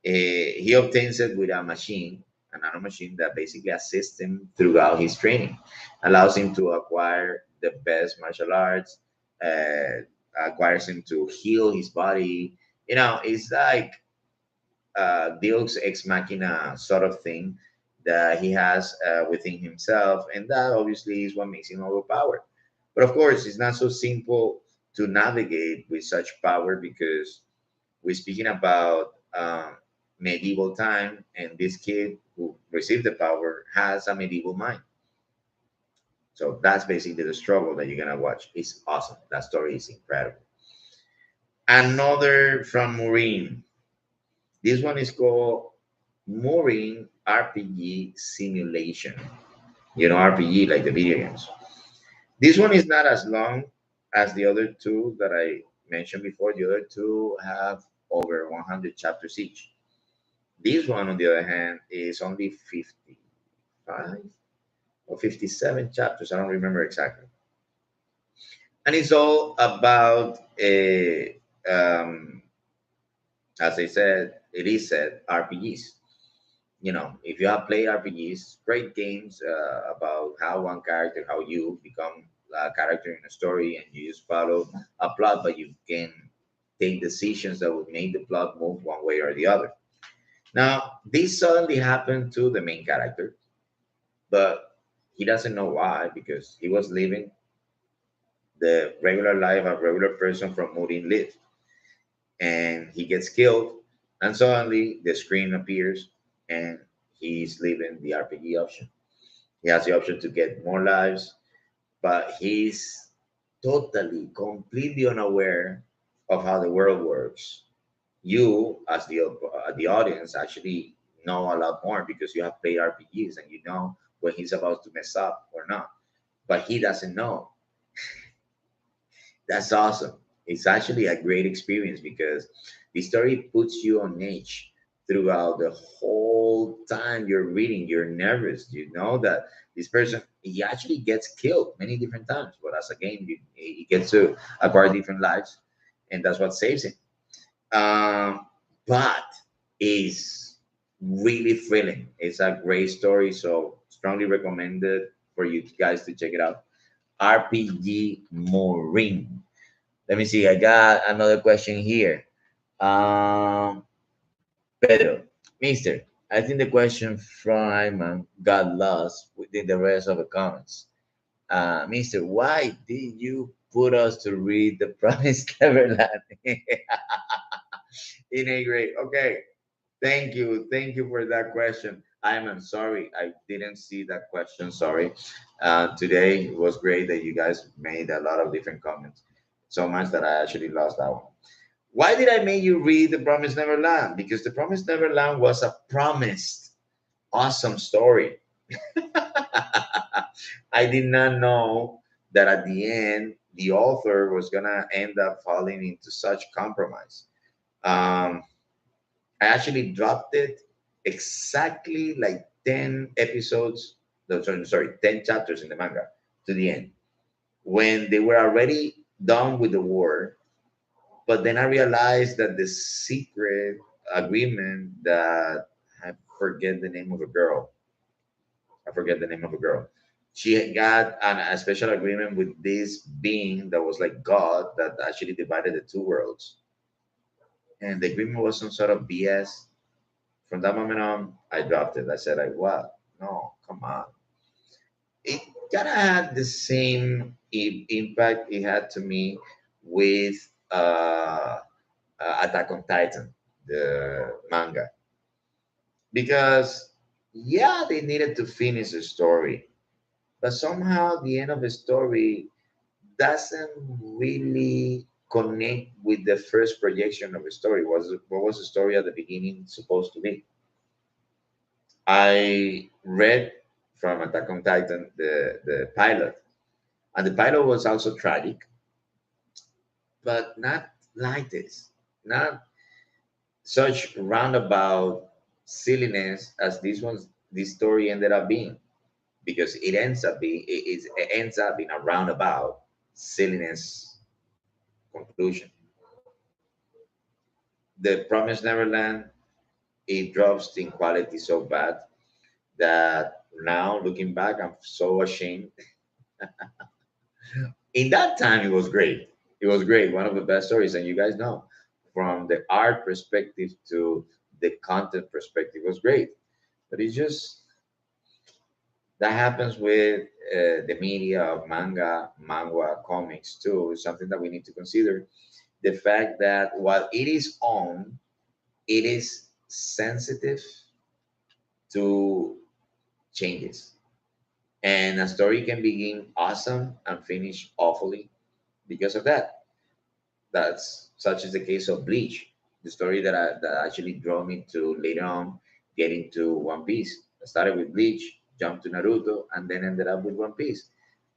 Speaker 1: He obtains it with a machine, a nano machine that basically assists him throughout his training, allows him to acquire the best martial arts, acquires him to heal his body. It's like Deus ex machina sort of thing that he has within himself, and that obviously is what makes him overpowered. But of course, it's not so simple to navigate with such power, because we're speaking about medieval time, and this kid who received the power has a medieval mind. So that's basically the struggle that you're gonna watch. It's awesome. That story is incredible. Another from Maureen. This one is called Maureen RPG Simulation. RPG like the video games. This one is not as long as the other two that I mentioned before. The other two have over 100 chapters each. This one, on the other hand, is only 55 or 57 chapters. I don't remember exactly. And it's all about, as I said, it is said, RPGs. If you have played RPGs, great games about how one character, how you become a character in a story, and you just follow a plot, but you can take decisions that would make the plot move one way or the other. Now, this suddenly happened to the main character, but he doesn't know why because he was living the regular life a regular person from Murin lived, and he gets killed, and suddenly the screen appears, and he's living the RPG option. He has the option to get more lives, but he's totally, completely unaware of how the world works. You, as the audience, actually know a lot more because you have played RPGs and you know when he's about to mess up or not. But he doesn't know. That's awesome. It's actually a great experience because the story puts you on edge throughout the whole time you're reading. You're nervous. You know that this person he actually gets killed many different times, but as a game, he gets to acquire different lives, and that's what saves him. But is really thrilling. It's a great story, so strongly recommended for you guys to check it out. RPG Morin. Let me see. I got another question here. Um, Pedro, Mister, I think the question from Iman got lost within the rest of the comments. Mister, why did you put us to read the Promised Neverland in a grade? Okay, thank you for that question. I'm sorry, I didn't see that question. Sorry. Today it was great that you guys made a lot of different comments, so much that I actually lost that one. Why did I make you read The Promised Neverland? Because The Promised Neverland was a promised, awesome story. I did not know that at the end the author was gonna end up falling into such compromise. Um, I actually dropped it exactly like 10 episodes, no, sorry, 10 chapters in the manga to the end when they were already done with the war. But then I realized that the secret agreement that I forget the name of a girl, I forget the name of a girl. She got a special agreement with this being that was like God that actually divided the two worlds. And the agreement was some sort of BS. From that moment on, I dropped it. I said, like, what? No, come on. It kind of had the same impact it had to me with Attack on Titan, the manga, because yeah, they needed to finish the story, but somehow the end of the story doesn't really connect with the first projection of the story. What was the story at the beginning supposed to be? I read from Attack on Titan the pilot, and the pilot was also tragic, but not like this. Not such roundabout silliness as this story ended up being, because it ends up in a roundabout silliness conclusion. The Promised Neverland, it drops in quality so bad that now looking back, I'm so ashamed. In that time, it was great. It was great, one of the best stories, and you guys know, from the art perspective to the content perspective, it was great. But it's just that happens with the media of manga, manhwa, comics too. Is something that we need to consider. The fact that while it is on, it is sensitive to changes, and a story can begin awesome and finish awfully because of that. That's such is the case of Bleach, the story that actually drove me to later on get into One Piece. I started with Bleach, jumped to Naruto, and then ended up with One Piece,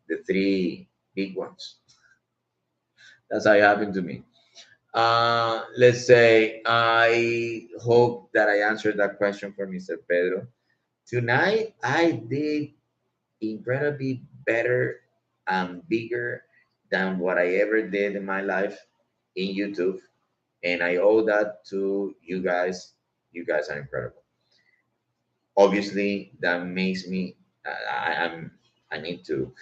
Speaker 1: the three big ones. That's how it happened to me. Let's say I hope that I answered that question for Mr. Pedro. Tonight I did incredibly better and bigger than what I ever did in my life in YouTube, and I owe that to you guys. You guys are incredible. Obviously, that makes me. I'm. I need to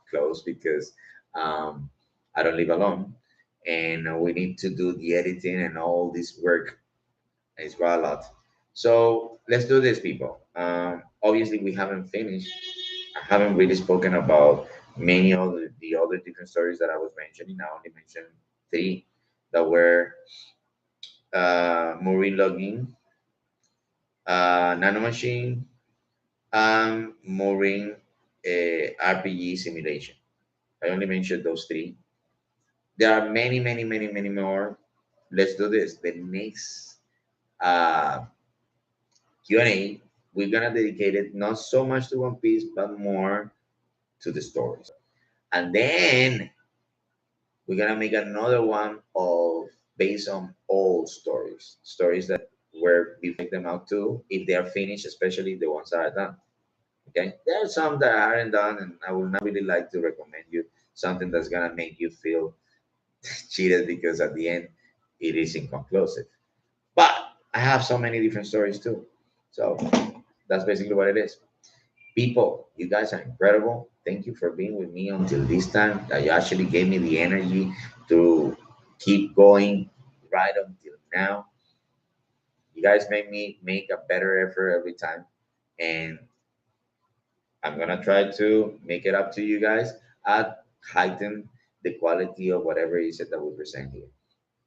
Speaker 1: close because um, I don't live alone, and we need to do the editing and all this work. It's quite a lot. So let's do this, people. Obviously, we haven't finished. I haven't really spoken about many of the other different stories that I was mentioning. I only mentioned three that were marine logging, nanomachine, and marine RPG simulation. I only mentioned those three. There are many, many, many, many more. Let's do this. The next uh, Q&A, we're gonna dedicate it not so much to One Piece, but more to the stories. And then we're gonna make another one of based on old stories, stories that were before them out too, if they are finished, especially the ones that are done. Okay, there are some that aren't done, and I would not really like to recommend you something that's gonna make you feel cheated because at the end it is inconclusive. But I have so many different stories too, so that's basically what it is. People, you guys are incredible. Thank you for being with me until this time. That you actually gave me the energy to keep going right until now. You guys make me make a better effort every time. And I'm gonna try to make it up to you guys at heighten the quality of whatever it is that we present here.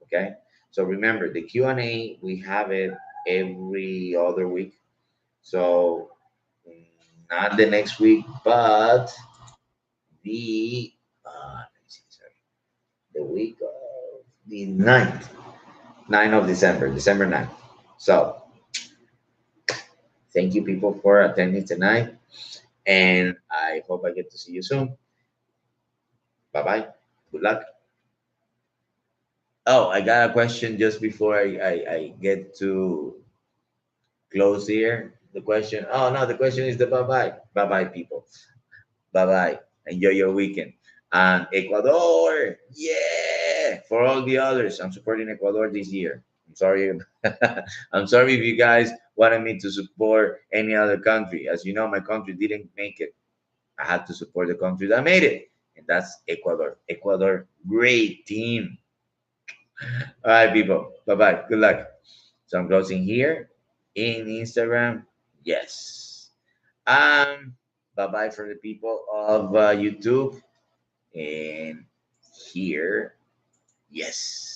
Speaker 1: Okay. So remember the Q&A, we have it every other week. So mm, not the next week, but the let me see, sorry, the week of the 9th of December, December 9th. So thank you people for attending tonight, and I hope I get to see you soon. Bye bye. Good luck. Oh, I got a question just before I get to close here. The question, oh no, the question is the bye bye. Bye bye, people. Bye bye. Enjoy your weekend. And Ecuador, yeah. For all the others, I'm supporting Ecuador this year. I'm sorry. I'm sorry if you guys wanted me to support any other country. As you know, my country didn't make it. I had to support the country that made it, and that's Ecuador. Ecuador, great team. All right, people. Bye bye. Good luck. So I'm closing here in Instagram. Yes. Bye bye for the people of YouTube. And here, yes.